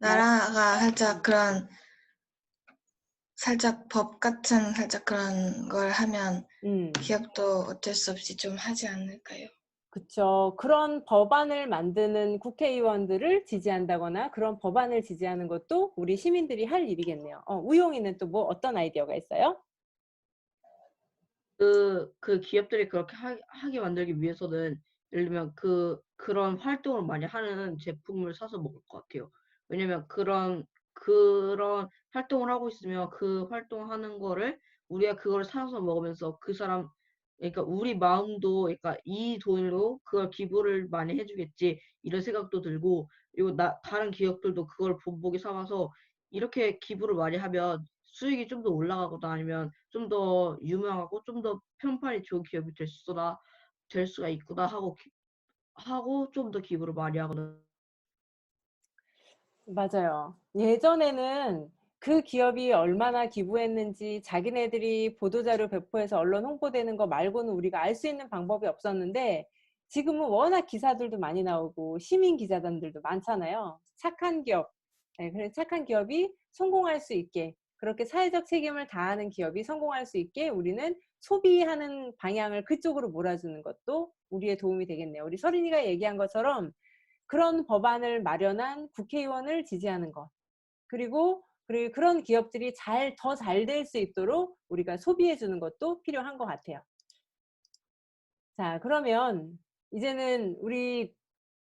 나라가 살짝 그런 살짝 법 같은 살짝 그런 걸 하면 기업도 어쩔 수 없이 좀 하지 않을까요? 그쵸. 그런 법안을 만드는 국회의원들을 지지한다거나 그런 법안을 지지하는 것도 우리 시민들이 할 일이겠네요. 우용이는 또 뭐 어떤 아이디어가 있어요? 그 기업들이 그렇게 하게 만들기 위해서는 예를 들면 그런 활동을 많이 하는 제품을 사서 먹을 것 같아요. 왜냐면 그런 활동을 하고 있으면 그 활동하는 거를 우리가 그걸 사서 먹으면서 그 사람 그러니까 우리 마음도 그러니까 이 돈으로 그걸 기부를 많이 해주겠지 이런 생각도 들고 그리고 다른 기업들도 그걸 본보기 삼아서 이렇게 기부를 많이 하면 수익이 좀 더 올라가거나 아니면 좀 더 유명하고 좀 더 평판이 좋은 기업이 될 수가 있구나 하고 좀 더 기부를 많이 하거나. 맞아요. 예전에는 그 기업이 얼마나 기부했는지 자기네들이 보도자료 배포해서 언론 홍보되는 거 말고는 우리가 알 수 있는 방법이 없었는데 지금은 워낙 기사들도 많이 나오고 시민 기자단들도 많잖아요. 착한 기업, 그래서 착한 기업이 성공할 수 있게 그렇게 사회적 책임을 다하는 기업이 성공할 수 있게 우리는 소비하는 방향을 그쪽으로 몰아주는 것도 우리의 도움이 되겠네요. 우리 서린이가 얘기한 것처럼 그런 법안을 마련한 국회의원을 지지하는 것. 그리고 그런 기업들이 더 잘 될 수 있도록 우리가 소비해 주는 것도 필요한 것 같아요. 자, 그러면 이제는 우리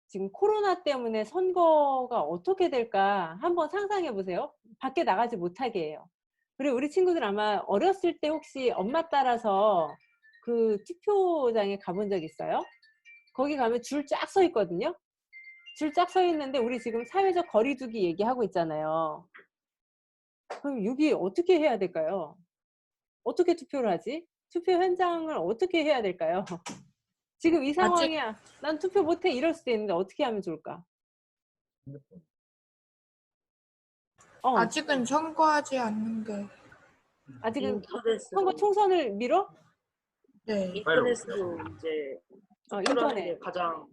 지금 코로나 때문에 선거가 어떻게 될까 한번 상상해 보세요. 밖에 나가지 못하게 해요. 그리고 우리 친구들 아마 어렸을 때 혹시 엄마 따라서 그 투표장에 가본 적 있어요? 거기 가면 줄 쫙 서 있거든요. 줄 쫙 서 있는데 우리 지금 사회적 거리두기 얘기하고 있잖아요. 그럼 여기 어떻게 해야 될까요? 어떻게 투표를 하지? 투표 현장을 어떻게 해야 될까요? 지금 이 상황이야. 난 투표 못해 이럴 수도 있는데 어떻게 하면 좋을까? 아직은 선거하지 않는 게. 아직은 인터넷으로. 선거 총선을 미뤄? 네. 인터넷으로 이제 투표를 하는 게 인터넷. 가장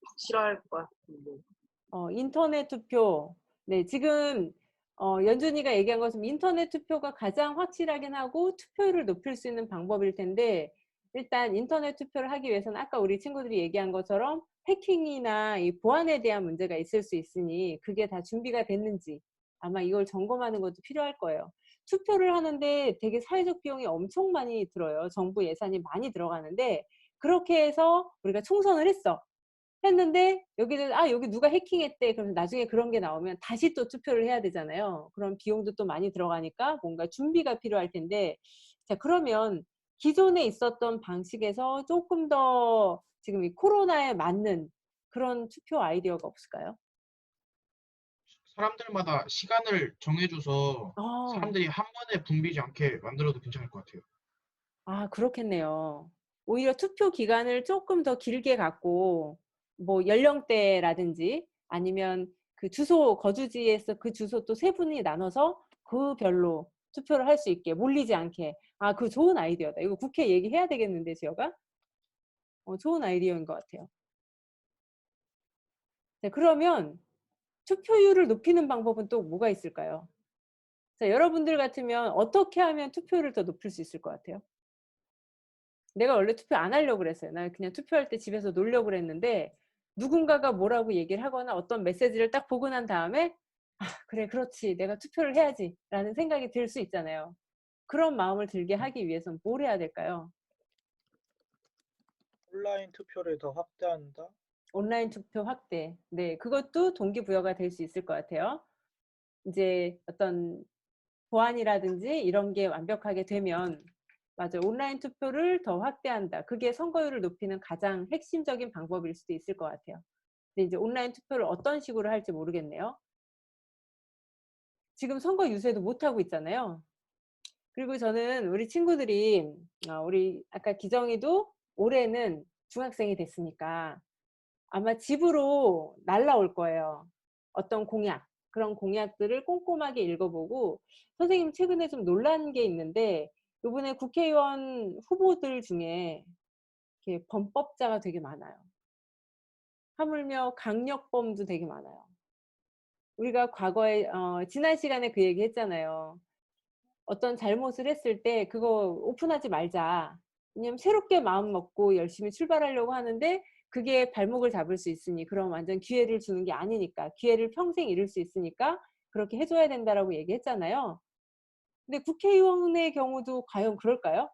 확실할 것 같은데. 인터넷 투표. 네, 지금 연준이가 얘기한 것처럼 인터넷 투표가 가장 확실하긴 하고 투표율을 높일 수 있는 방법일 텐데 일단 인터넷 투표를 하기 위해서는 아까 우리 친구들이 얘기한 것처럼 해킹이나 이 보안에 대한 문제가 있을 수 있으니 그게 다 준비가 됐는지 아마 이걸 점검하는 것도 필요할 거예요. 투표를 하는데 되게 사회적 비용이 엄청 많이 들어요. 정부 예산이 많이 들어가는데 그렇게 해서 우리가 총선을 했는데 여기 누가 해킹했대. 그럼 나중에 그런 게 나오면 다시 또 투표를 해야 되잖아요. 그럼 비용도 또 많이 들어가니까 뭔가 준비가 필요할 텐데 자, 그러면 기존에 있었던 방식에서 조금 더 지금 이 코로나에 맞는 그런 투표 아이디어가 없을까요? 사람들마다 시간을 정해줘서 사람들이 한 번에 붐비지 않게 만들어도 괜찮을 것 같아요. 아, 그렇겠네요. 오히려 투표 기간을 조금 더 길게 갖고 뭐 연령대라든지 아니면 그 거주지에서 그 주소 또 세 분이 나눠서 그 별로 투표를 할 수 있게 몰리지 않게. 아, 그거 좋은 아이디어다. 이거 국회 얘기해야 되겠는데, 지어가? 좋은 아이디어인 것 같아요. 네, 그러면 투표율을 높이는 방법은 또 뭐가 있을까요? 자, 여러분들 같으면 어떻게 하면 투표율을 더 높일 수 있을 것 같아요? 내가 원래 투표 안 하려고 그랬어요. 나 그냥 투표할 때 집에서 놀려고 그랬는데 누군가가 뭐라고 얘기를 하거나 어떤 메시지를 딱 보고 난 다음에 아, 그래, 그렇지. 내가 투표를 해야지 라는 생각이 들 수 있잖아요. 그런 마음을 들게 하기 위해서는 뭘 해야 될까요? 온라인 투표를 더 확대한다? 온라인 투표 확대. 네, 그것도 동기부여가 될 수 있을 것 같아요. 이제 어떤 보안이라든지 이런 게 완벽하게 되면 맞아요. 온라인 투표를 더 확대한다. 그게 선거율을 높이는 가장 핵심적인 방법일 수도 있을 것 같아요. 근데 이제 온라인 투표를 어떤 식으로 할지 모르겠네요. 지금 선거 유세도 못하고 있잖아요. 그리고 저는 우리 친구들이 우리 아까 기정이도 올해는 중학생이 됐으니까 아마 집으로 날라올 거예요. 어떤 그런 공약들을 꼼꼼하게 읽어보고 선생님 최근에 좀 놀란 게 있는데 이번에 국회의원 후보들 중에 이렇게 범법자가 되게 많아요. 하물며 강력범도 되게 많아요. 우리가 과거에 지난 시간에 그 얘기 했잖아요. 어떤 잘못을 했을 때 그거 오픈하지 말자. 왜냐면 새롭게 마음 먹고 열심히 출발하려고 하는데 그게 발목을 잡을 수 있으니 그럼 완전 기회를 주는 게 아니니까 기회를 평생 잃을 수 있으니까 그렇게 해줘야 된다라고 얘기했잖아요. 근데 국회의원의 경우도 과연 그럴까요?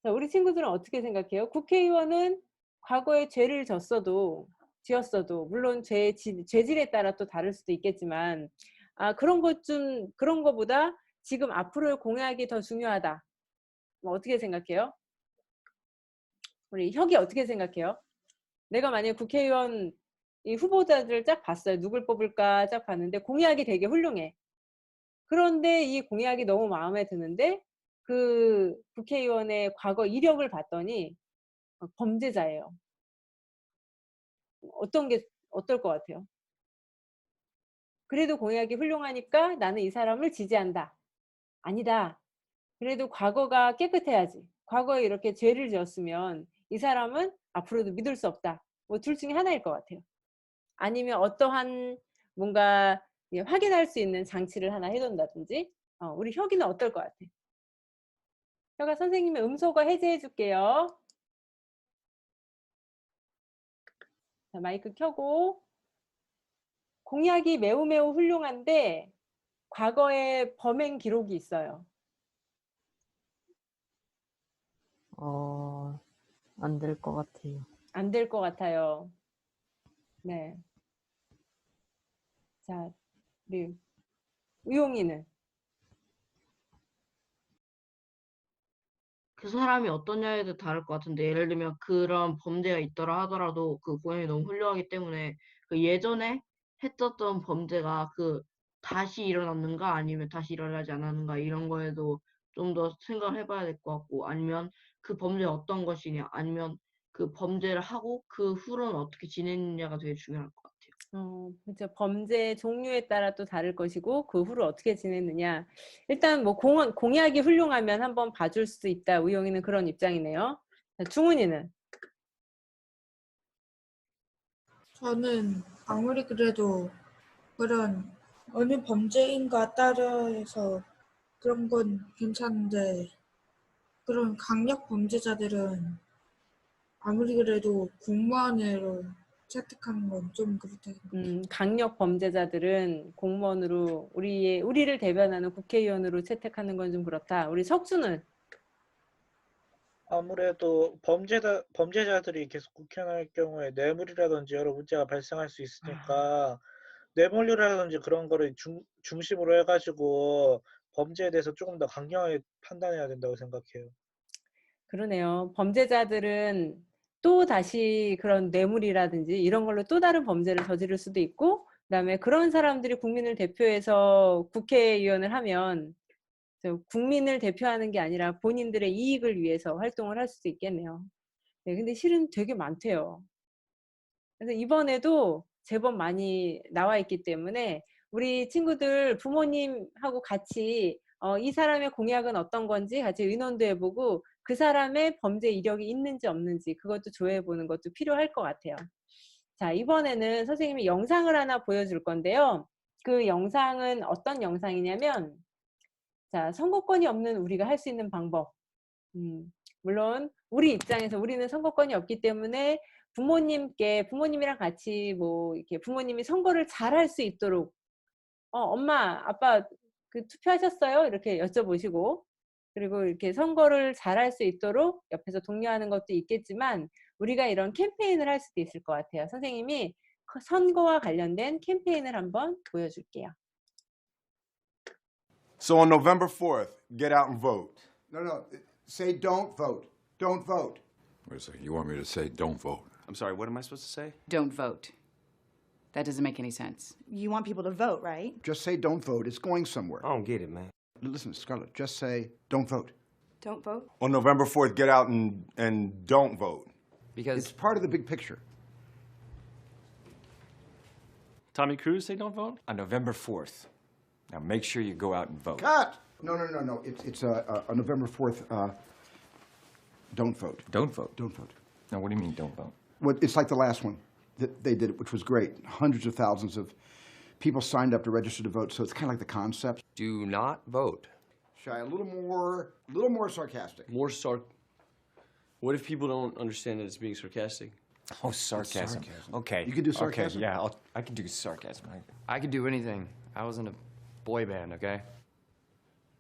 자, 우리 친구들은 어떻게 생각해요? 국회의원은 과거에 죄를 지었어도 물론 죄질에 따라 또 다를 수도 있겠지만 그런 거보다 지금 앞으로의 공약이 더 중요하다. 뭐 어떻게 생각해요? 우리 혁이 어떻게 생각해요? 내가 만약에 국회의원 이 후보자들을 쫙 봤어요. 누굴 뽑을까 쫙 봤는데 공약이 되게 훌륭해. 그런데 이 공약이 너무 마음에 드는데 그 국회의원의 과거 이력을 봤더니 범죄자예요. 어떨 것 같아요? 그래도 공약이 훌륭하니까 나는 이 사람을 지지한다. 아니다. 그래도 과거가 깨끗해야지. 과거에 이렇게 죄를 지었으면 이 사람은 앞으로도 믿을 수 없다. 뭐 둘 중에 하나일 것 같아요. 아니면 어떠한 뭔가 확인할 수 있는 장치를 하나 해둔다든지. 우리 혁이는 어떨 것 같아? 혁아, 선생님의 음소거 해제해 줄게요. 자, 마이크 켜고. 공약이 매우 훌륭한데 과거에 범행 기록이 있어요. 안 될 것 같아요. 안 될 것 같아요. 네. 자, 우리 우용이는? 그 사람이 어떠냐에 따라 다를 것 같은데 예를 들면 그런 범죄가 있더라 하더라도 그 공약이 너무 훌륭하기 때문에 그 예전에 했었던 범죄가 다시 일어났는가 아니면 다시 일어나지 않았는가 이런 거에도 좀 더 생각을 해봐야 될 것 같고 아니면 그 범죄가 어떤 것이냐 아니면 그 범죄를 하고 그 후로는 어떻게 지냈느냐가 되게 중요할 것 같아요. 그렇죠. 범죄 종류에 따라 또 다를 것이고 그 후로 어떻게 지냈느냐. 일단 뭐 공약이 훌륭하면 한번 봐줄 수 있다. 우영이는 그런 입장이네요. 자, 중훈이는? 저는 아무리 그래도 그런 어느 범죄인가 따라서 그런 건 괜찮은데 그런 강력 범죄자들은 아무리 그래도 공무원으로 채택하는 건 좀 그렇다. 강력 범죄자들은 공무원으로 우리를 대변하는 국회의원으로 채택하는 건 좀 그렇다. 우리 석주는? 아무래도 범죄자들이 계속 국회의원할 경우에 뇌물이라든지 여러 문제가 발생할 수 있으니까 뇌물이라든지 그런 거를 중심으로 해가지고 범죄에 대해서 조금 더 강경하게 판단해야 된다고 생각해요. 그러네요. 범죄자들은 또 다시 그런 뇌물이라든지 이런 걸로 또 다른 범죄를 저지를 수도 있고 그다음에 그런 사람들이 국민을 대표해서 국회의원을 하면 국민을 대표하는 게 아니라 본인들의 이익을 위해서 활동을 할 수도 있겠네요. 네, 근데 실은 되게 많대요. 그래서 이번에도 제법 많이 나와 있기 때문에 우리 친구들 부모님하고 같이 이 사람의 공약은 어떤 건지 같이 의논도 해보고 그 사람의 범죄 이력이 있는지 없는지 그것도 조회해보는 것도 필요할 것 같아요. 자, 이번에는 선생님이 영상을 하나 보여줄 건데요. 그 영상은 어떤 영상이냐면 자, 선거권이 없는 우리가 할 수 있는 방법. 물론 우리 입장에서 우리는 선거권이 없기 때문에 부모님이랑 같이 뭐 이렇게 부모님이 선거를 잘 할 수 있도록 엄마, 아빠 그 투표하셨어요? 이렇게 여쭤보시고 그리고 이렇게 선거를 잘 할 수 있도록 옆에서 독려하는 것도 있겠지만 우리가 이런 캠페인을 할 수도 있을 것 같아요. 선생님이 선거와 관련된 캠페인을 한번 보여줄게요. So on November 4th, get out and vote. No, say don't vote. Don't vote. Wait a second. You want me to say don't vote? I'm sorry, what am I supposed to say? Don't vote. That doesn't make any sense. You want people to vote, right? Just say don't vote. It's going somewhere. I don't get it, man. Listen, Scarlett, just say don't vote. Don't vote? On November 4th, get out and don't vote. Because it's part of the big picture. Tommy Cruise say don't vote? On November 4th. Now make sure you go out and vote. Cut! No. It's on November 4th. Don't vote. Don't vote? Don't vote. Now what do you mean don't vote? Well, it's like the last one that they did, which was great. Hundreds of thousands of People signed up to register to vote, so it's kind of like the concept. Do not vote. Shy, a little more sarcastic. What if people don't understand that it's being sarcastic? Oh, sarcasm. Okay. You can do sarcasm? Okay, yeah, I can do sarcasm. I could do anything. I was in a boy band, okay?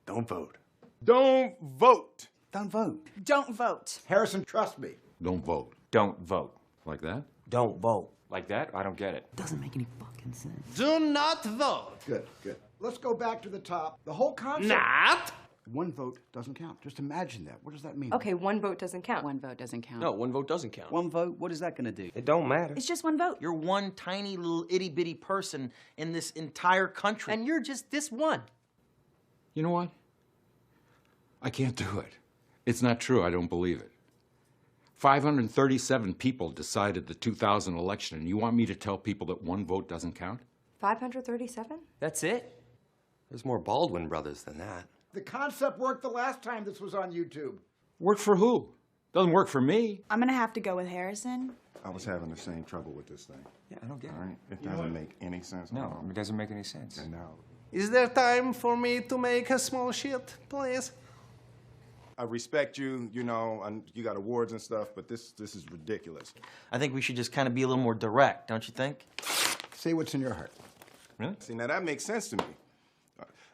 Don't vote. Don't vote. Don't vote. Don't vote. Harrison, trust me. Don't vote. Don't vote. Like that? Don't vote. Like that? I don't get it. Doesn't make any fucking sense. Do not vote. Good, good. Let's go back to the top. The whole concept. Not. One vote doesn't count. Just imagine that. What does that mean? Okay, one vote doesn't count. One vote doesn't count. No, one vote doesn't count. One vote, what is that going to do? It don't matter. It's just one vote. You're one tiny little itty-bitty person in this entire country. And you're just this one. You know what? I can't do it. It's not true. I don't believe it. 537 people decided the 2000 election, and you want me to tell people that one vote doesn't count? 537? That's it? There's more Baldwin brothers than that. The concept worked the last time this was on YouTube. Work for who? Doesn't work for me. I'm gonna have to go with Harrison. I was having the same trouble with this thing. Yeah, I don't get All right? It doesn't make any sense. No, it doesn't make any sense. And now, Is there time for me to make a small shit, please? I respect you, you know, and you got awards and stuff, but this is ridiculous. I think we should just kind of be a little more direct, don't you think? Say what's in your heart. Really? See, now that makes sense to me.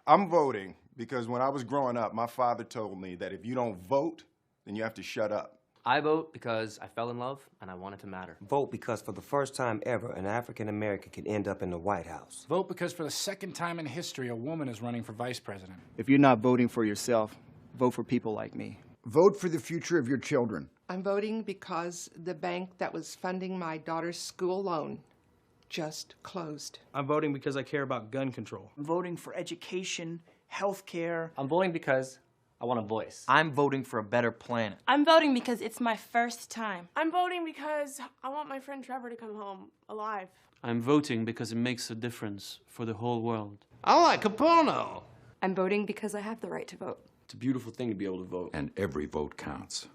I'm voting because when I was growing up, my father told me that if you don't vote, then you have to shut up. I vote because I fell in love and I want it to matter. Vote because for the first time ever, an African American can end up in the White House. Vote because for the second time in history, a woman is running for vice president. If you're not voting for yourself, vote for people like me. Vote for the future of your children. I'm voting because the bank that was funding my daughter's school loan just closed. I'm voting because I care about gun control. I'm voting for education, health care. I'm voting because I want a voice. I'm voting for a better planet. I'm voting because it's my first time. I'm voting because I want my friend Trevor to come home alive. I'm voting because it makes a difference for the whole world. I like a porno. I'm voting because I have the right to vote. It's a beautiful thing to be able to vote. And every vote counts.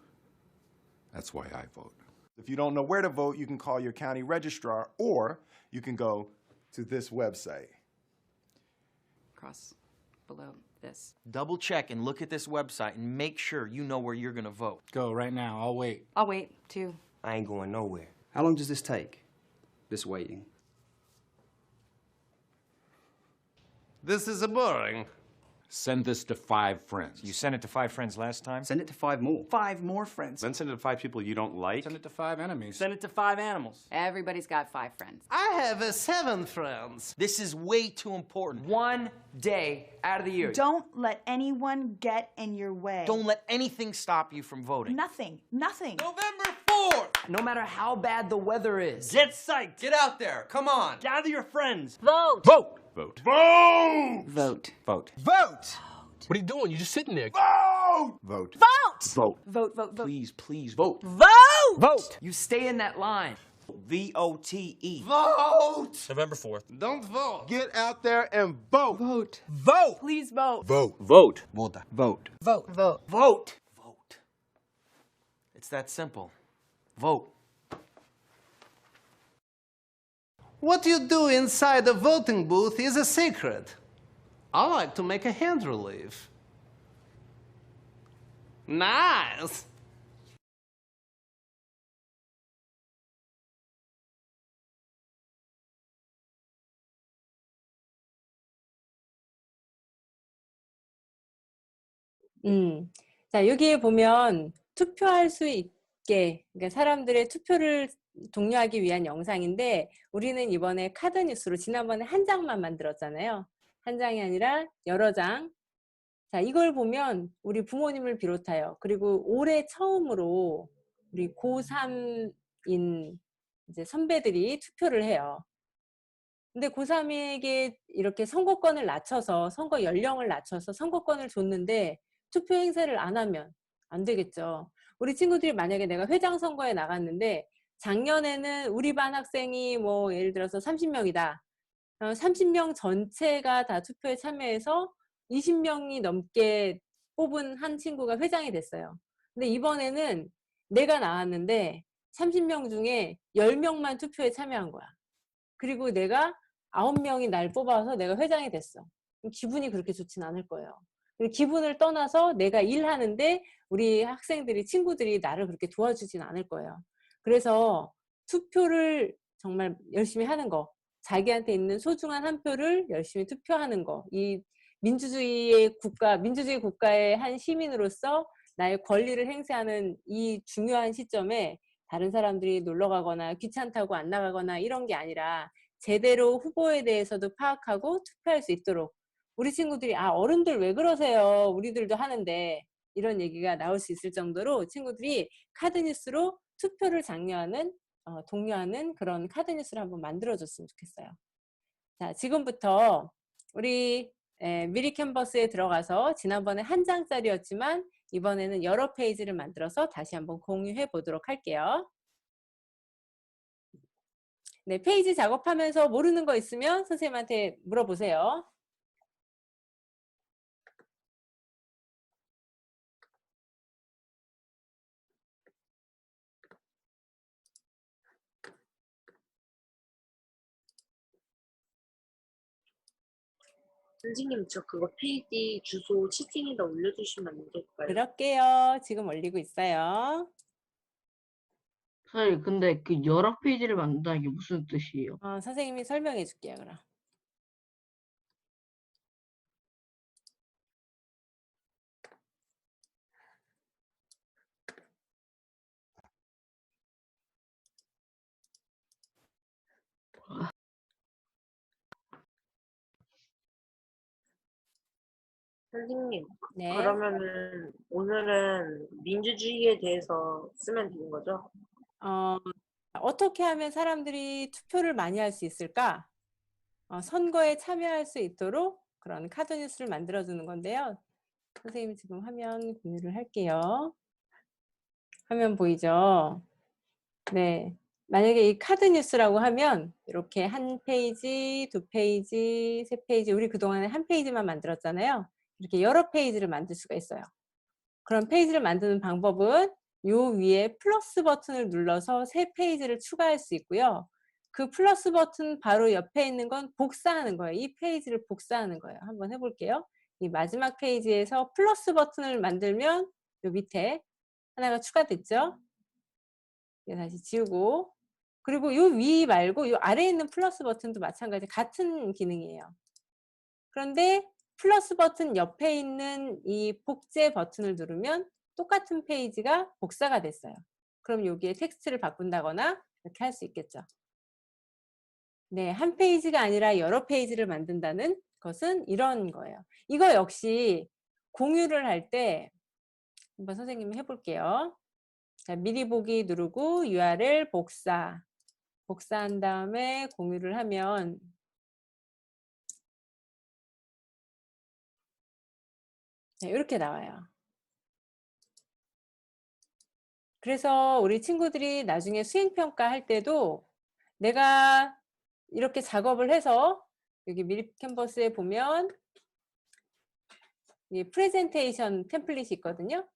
That's why I vote. If you don't know where to vote, you can call your county registrar, or you can go to this website. Cross below this. Double check and look at this website and make sure you know where you're going to vote. Go right now. I'll wait. I'll wait, too. I ain't going nowhere. How long does this take? This waiting? This is boring. Send this to 5 friends. You sent it to 5 friends last time? Send it to 5 more. 5 more friends. Then send it to 5 people you don't like. Send it to 5 enemies. Send it to 5 animals. Everybody's got 5 friends. I have 7 friends. This is way too important. One day out of the year. Don't let anyone get in your way. Don't let anything stop you from voting. Nothing. Nothing. November 4th. No matter how bad the weather is. Get psyched. Get out there. Come on. Gather your friends. Vote. Vote. Vote. Vote. Vote. Vote! What are you doing? You're just sitting there. Vote! Vote. Vote. Vote. Vote, vote, vote. Please, please vote. Vote. Vote. You stay in that line. VOTE. Vote. November 4th. Don't vote. Get out there and vote. Vote. Vote. Please vote. Vote. Vote. Vota. Vote. Vote. Vote. Vote. Vote. It's that simple. Vote. What you do inside the voting booth is a secret. I like to make a hand relief. Nice. 자, 여기에 보면 투표할 수 있게, 그러니까 사람들의 투표를 독려하기 위한 영상인데, 우리는 이번에 카드 뉴스로 지난번에 한 장만 만들었잖아요. 한 장이 아니라 여러 장. 자, 이걸 보면 우리 부모님을 비롯하여, 그리고 올해 처음으로 우리 고3인 이제 선배들이 투표를 해요. 근데 고3에게 이렇게 선거권을 낮춰서, 선거 연령을 낮춰서 선거권을 줬는데 투표 행세를 안 하면 안 되겠죠. 우리 친구들이 만약에 내가 회장 선거에 나갔는데 작년에는 우리 반 학생이 뭐 예를 들어서 30명이다. 30명 전체가 다 투표에 참여해서 20명이 넘게 뽑은 한 친구가 회장이 됐어요. 근데 이번에는 내가 나왔는데 30명 중에 10명만 투표에 참여한 거야. 그리고 내가 9명이 날 뽑아서 내가 회장이 됐어. 기분이 그렇게 좋진 않을 거예요. 그리고 기분을 떠나서 내가 일하는데 우리 학생들이, 친구들이 나를 그렇게 도와주진 않을 거예요. 그래서 투표를 정말 열심히 하는 거, 자기한테 있는 소중한 한 표를 열심히 투표하는 거, 이 민주주의 국가의 한 시민으로서 나의 권리를 행사하는 이 중요한 시점에 다른 사람들이 놀러 가거나 귀찮다고 안 나가거나 이런 게 아니라 제대로 후보에 대해서도 파악하고 투표할 수 있도록, 우리 친구들이 어른들 왜 그러세요? 우리들도 하는데, 이런 얘기가 나올 수 있을 정도로 친구들이 카드뉴스로 투표를 독려하는 그런 카드뉴스를 한번 만들어줬으면 좋겠어요. 자, 지금부터 우리 미리 캔버스에 들어가서 지난번에 한 장짜리였지만 이번에는 여러 페이지를 만들어서 다시 한번 공유해 보도록 할게요. 네, 페이지 작업하면서 모르는 거 있으면 선생님한테 물어보세요. 선생님, 저 그거 페이지 주소 채팅에다 올려주시면 안 될까요? 그럴게요. 지금 올리고 있어요. 선생님, 근데 그 여러 페이지를 만든다는 게 무슨 뜻이에요? 선생님이 설명해 줄게요, 그럼. 선생님, 네. 그러면은 오늘은 민주주의에 대해서 쓰면 되는 거죠? 어떻게 하면 사람들이 투표를 많이 할 수 있을까? 선거에 참여할 수 있도록 그런 카드뉴스를 만들어주는 건데요. 선생님이 지금 화면 공유를 할게요. 화면 보이죠? 네. 만약에 이 카드뉴스라고 하면 이렇게 한 페이지, 두 페이지, 세 페이지, 우리 그동안에 한 페이지만 만들었잖아요. 이렇게 여러 페이지를 만들 수가 있어요. 그런 페이지를 만드는 방법은 요 위에 플러스 버튼을 눌러서 세 페이지를 추가할 수 있고요. 그 플러스 버튼 바로 옆에 있는 건 복사하는 거예요. 이 페이지를 복사하는 거예요. 한번 해볼게요. 이 마지막 페이지에서 플러스 버튼을 만들면 요 밑에 하나가 추가됐죠? 다시 지우고, 그리고 요 위 말고 요 아래에 있는 플러스 버튼도 마찬가지 같은 기능이에요. 그런데 플러스 버튼 옆에 있는 이 복제 버튼을 누르면 똑같은 페이지가 복사가 됐어요. 그럼 여기에 텍스트를 바꾼다거나 이렇게 할 수 있겠죠. 네, 한 페이지가 아니라 여러 페이지를 만든다는 것은 이런 거예요. 이거 역시 공유를 할 때 한번 선생님이 해볼게요. 자, 미리 보기 누르고 URL 복사한 다음에 공유를 하면 네, 이렇게 나와요. 그래서 우리 친구들이 나중에 수행평가 할 때도 내가 이렇게 작업을 해서 여기 미리 캔버스에 보면 이 프레젠테이션 템플릿이 있거든요.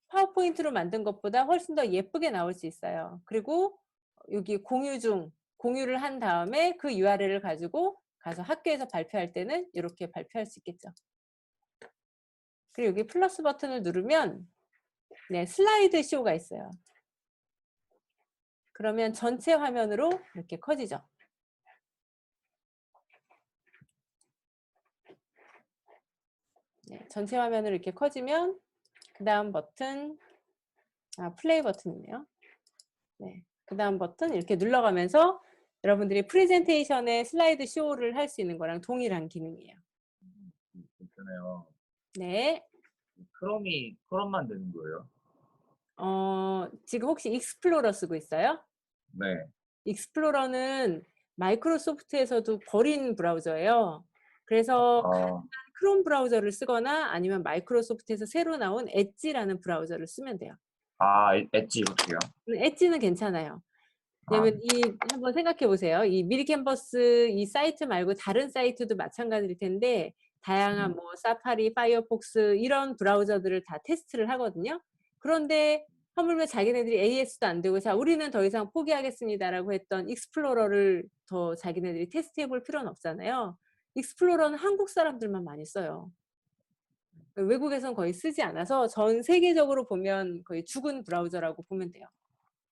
파워포인트로 만든 것보다 훨씬 더 예쁘게 나올 수 있어요. 그리고 여기 공유를 한 다음에 그 URL을 가지고 가서 학교에서 발표할 때는 이렇게 발표할 수 있겠죠. 그리고 여기 플러스 버튼을 누르면 네, 슬라이드 쇼가 있어요. 그러면 전체 화면으로 이렇게 커지죠. 네, 전체 화면으로 이렇게 커지면 그 다음 버튼, 플레이 버튼이네요. 네, 그 다음 버튼 이렇게 눌러가면서 여러분들이 프레젠테이션의 슬라이드 쇼를 할 수 있는 거랑 동일한 기능이에요. 괜찮아요. 네. 크롬만 되는 거예요? 지금 혹시 익스플로러 쓰고 있어요? 네. 익스플로러는 마이크로소프트에서도 버린 브라우저예요. 그래서 크롬 브라우저를 쓰거나 아니면 마이크로소프트에서 새로 나온 엣지라는 브라우저를 쓰면 돼요. 엣지 어떻게요? 엣지는 괜찮아요. 왜냐면 한번 생각해 보세요. 이 미리 캔버스 이 사이트 말고 다른 사이트도 마찬가지일 텐데 다양한 뭐 사파리, 파이어폭스 이런 브라우저들을 다 테스트를 하거든요. 그런데 하물며 자기네들이 AS도 안 되고 자 우리는 더 이상 포기하겠습니다라고 했던 익스플로러를 더 자기네들이 테스트해 볼 필요는 없잖아요. 익스플로러는 한국 사람들만 많이 써요. 외국에선 거의 쓰지 않아서 전 세계적으로 보면 거의 죽은 브라우저라고 보면 돼요.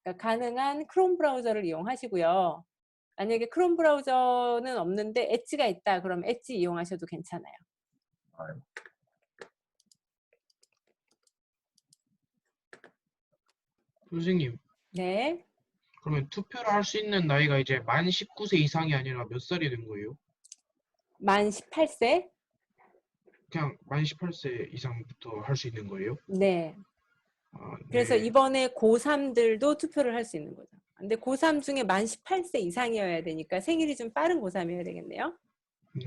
그러니까 가능한 크롬 브라우저를 이용하시고요. 만약에 크롬 브라우저는 없는데 엣지가 있다. 그럼 엣지 이용하셔도 괜찮아요. 선생님, 네. 그러면 투표를 할 수 있는 나이가 이제 만 19세 이상이 아니라 몇 살이 된 거예요? 만 18세? 그냥 만 18세 이상부터 할 수 있는 거예요? 네. 아, 그래서 네. 이번에 고3들도 투표를 할 수 있는 거죠. 근데 고3 중에 만 18세 이상이어야 되니까 생일이 좀 빠른 고3이어야 되겠네요. 네.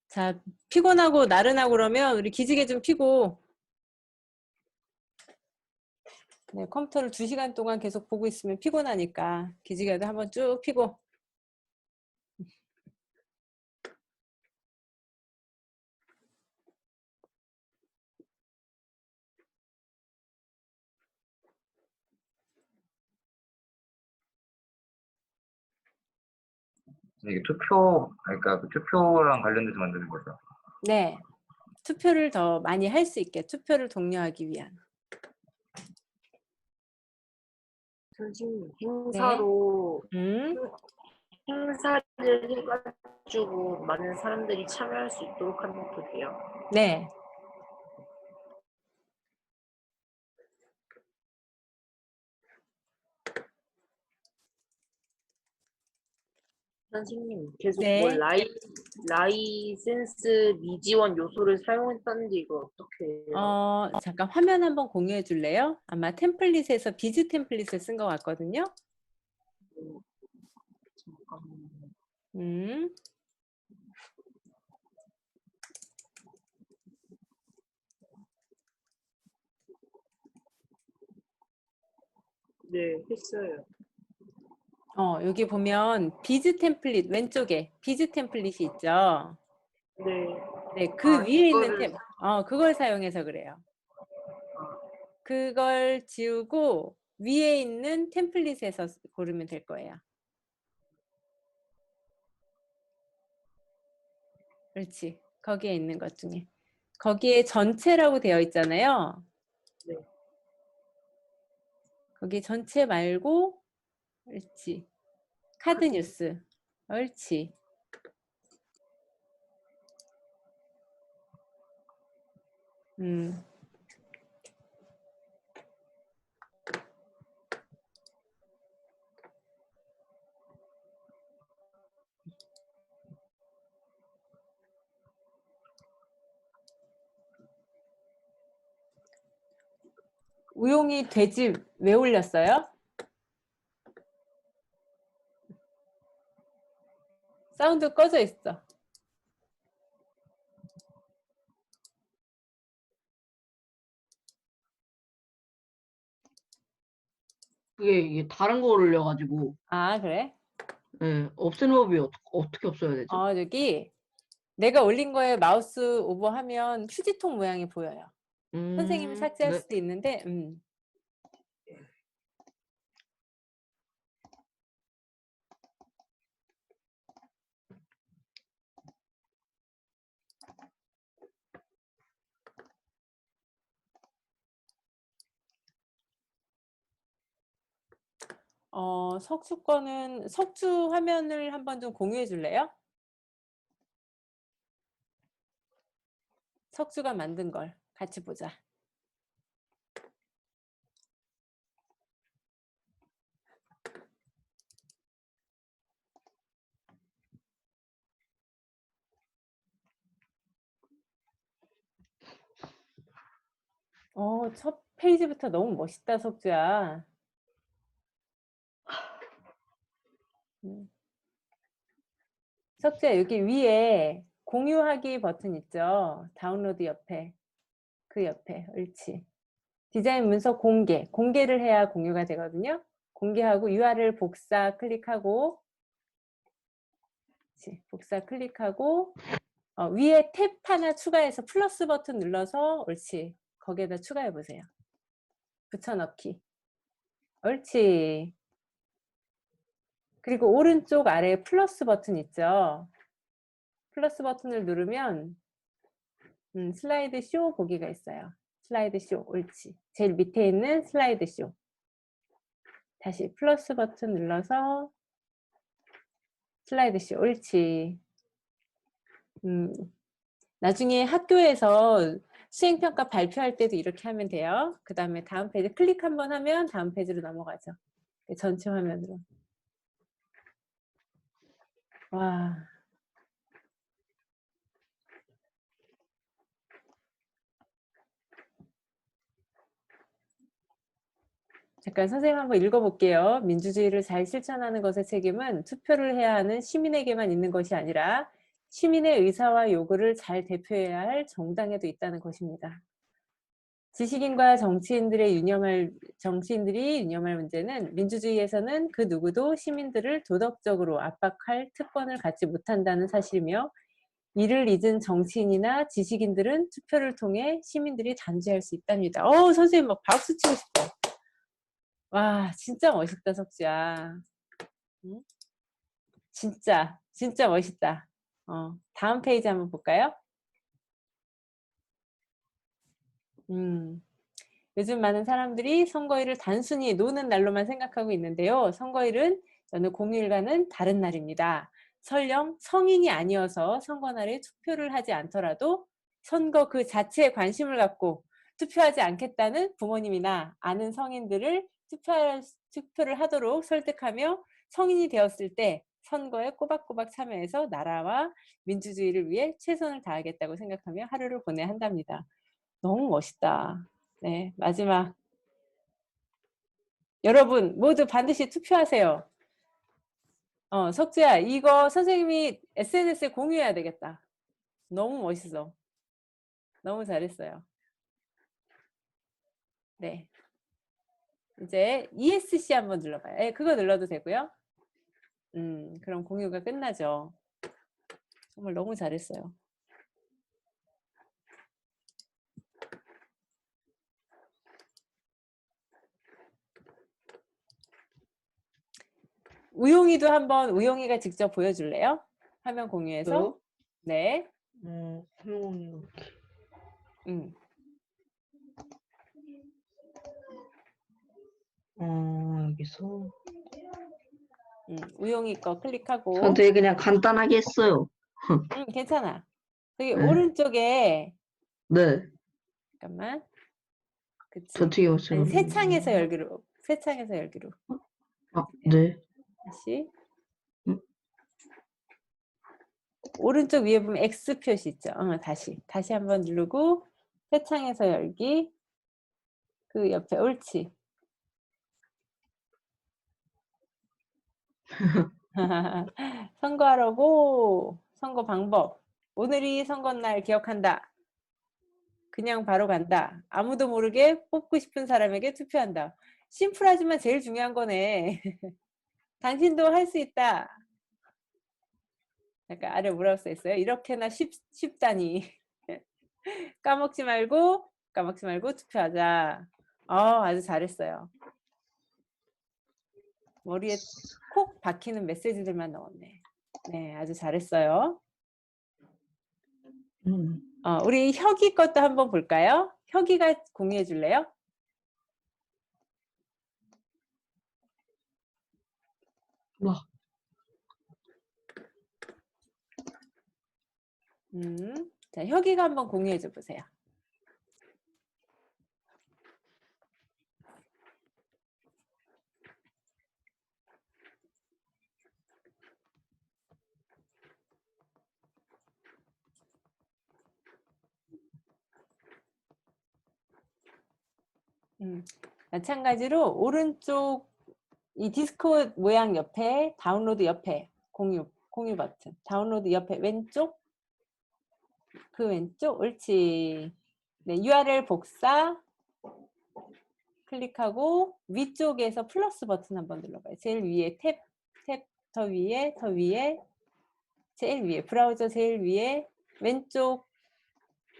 자, 피곤하고 나른하고 그러면 우리 기지개 좀 피고 네, 컴퓨터를 2시간 동안 계속 보고 있으면 피곤하니까 기지개도 한번 쭉 피고 이게 투표, 그러니까 그 투표랑 관련돼서 만드는 거죠. 네, 투표를 더 많이 할 수 있게 투표를 독려하기 위한 선생님, 행사로 행사를 해가지고 많은 사람들이 참여할 수 있도록 하는 것도 돼요. 네. 선생님, 계속 네. 뭐 라이센스 미지원 요소를 사용했다는데 이거 어떻게 해요? 잠깐 화면 한번 공유해 줄래요? 아마 템플릿에서 비즈 템플릿을 쓴 것 같거든요. 잠깐만요. 네, 했어요. 여기 보면 비즈 템플릿 왼쪽에 비즈 템플릿이 있죠. 네. 네, 그 위에 있는 그거를 그걸 사용해서 그래요. 그걸 지우고 위에 있는 템플릿에서 고르면 될 거예요. 그렇지. 거기에 있는 것 중에. 거기에 전체라고 되어 있잖아요. 네. 거기 전체 말고 옳지. 카드 뉴스. 옳지. 우용이 돼지 왜 올렸어요? 사운드 꺼져 있어. 이게 다른 거 올려가지고. 아, 그래? 네, 없애는 법이 어떻게 없어야 되죠? 여기 내가 올린 거에 마우스 오버하면 휴지통 모양이 보여요. 선생님이 삭제할 네. 수도 있는데, 석주 거는 석주 화면을 한번 좀 공유해 줄래요? 석주가 만든 걸 같이 보자. 첫 페이지부터 너무 멋있다, 석주야. 석주야, 여기 위에 공유하기 버튼 있죠? 다운로드 옆에. 그 옆에, 옳지. 디자인 문서 공개. 공개를 해야 공유가 되거든요. 공개하고 URL 복사 클릭하고, 그렇지. 복사 클릭하고, 위에 탭 하나 추가해서 플러스 버튼 눌러서, 옳지. 거기에다 추가해 보세요. 붙여넣기. 옳지. 그리고 오른쪽 아래에 플러스 버튼 있죠. 플러스 버튼을 누르면 슬라이드 쇼 보기가 있어요. 슬라이드 쇼. 옳지. 제일 밑에 있는 슬라이드 쇼. 다시 플러스 버튼 눌러서 슬라이드 쇼. 옳지. 나중에 학교에서 수행평가 발표할 때도 이렇게 하면 돼요. 그 다음에 다음 페이지 클릭 한번 하면 다음 페이지로 넘어가죠. 전체 화면으로. 와. 잠깐 선생님 한번 읽어볼게요. 민주주의를 잘 실천하는 것의 책임은 투표를 해야 하는 시민에게만 있는 것이 아니라 시민의 의사와 요구를 잘 대표해야 할 정당에도 있다는 것입니다. 지식인과 정치인들이 유념할 문제는 민주주의에서는 그 누구도 시민들을 도덕적으로 압박할 특권을 갖지 못한다는 사실이며 이를 잊은 정치인이나 지식인들은 투표를 통해 시민들이 단죄할 수 있답니다. 선생님 막 박수 치고 싶어. 와, 진짜 멋있다, 석주야. 응? 진짜 멋있다. 다음 페이지 한번 볼까요? 요즘 많은 사람들이 선거일을 단순히 노는 날로만 생각하고 있는데요. 선거일은 어느 공휴일과는 다른 날입니다. 설령 성인이 아니어서 선거날에 투표를 하지 않더라도 선거 그 자체에 관심을 갖고 투표하지 않겠다는 부모님이나 아는 성인들을 투표를 하도록 설득하며 성인이 되었을 때 선거에 꼬박꼬박 참여해서 나라와 민주주의를 위해 최선을 다하겠다고 생각하며 하루를 보내야 한답니다. 너무 멋있다. 네, 마지막. 여러분 모두 반드시 투표하세요. 석주야, 이거 선생님이 SNS에 공유해야 되겠다. 너무 멋있어. 너무 잘했어요. 네. 이제 ESC 한번 눌러봐요. 네, 그거 눌러도 되고요. 그럼 공유가 끝나죠. 정말 너무 잘했어요. 우용이도 한번 우용이가 직접 보여줄래요? 화면 공유해서. 네. 여기서 우용이 거 클릭하고. 전 되게 그냥 간단하게 했어요. 괜찮아. 여기 오른쪽에. 네. 잠깐만. 그치. 저 뒤에 오세요. 아니, 새 창에서 열기로. 새 창에서 열기로. 네. 다시. 오른쪽 위에 보면 X 표시 있죠. 다시 한번 누르고 새 창에서 열기. 그 옆에 옳지. 선거하라고. 선거 방법. 오늘이 선거날 기억한다. 그냥 바로 간다. 아무도 모르게 뽑고 싶은 사람에게 투표한다. 심플하지만 제일 중요한 거네. 당신도 할 수 있다. 약간 아래 뭐라고 써 있어요? 이렇게나 쉽다니. 까먹지 말고 투표하자. 아주 잘했어요. 머리에 콕 박히는 메시지들만 넣었네. 네, 아주 잘했어요. 우리 혁이 것도 한번 볼까요? 혁이가 공유해 줄래요? 와. 자, 혁이가 한번 공유해 줘 보세요. 마찬가지로 오른쪽 이 디스코드 모양 옆에 다운로드 옆에 공유 버튼 다운로드 옆에 왼쪽 그 왼쪽 옳지. 네, URL 복사 클릭하고 위쪽에서 플러스 버튼 한번 눌러봐요. 제일 위에 탭 더 위에 제일 위에 브라우저 제일 위에 왼쪽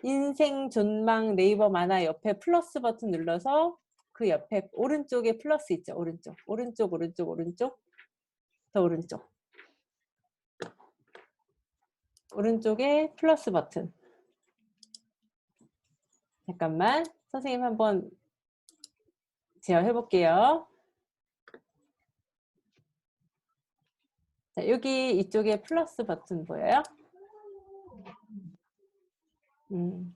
인생 존망 네이버 만화 옆에 플러스 버튼 눌러서 그 옆에 오른쪽에 플러스 있죠. 오른쪽, 오른쪽, 오른쪽, 오른쪽, 더 오른쪽. 오른쪽에 플러스 버튼. 잠깐만, 선생님 한번 제어해 볼게요. 자, 여기 이쪽에 플러스 버튼 보여요?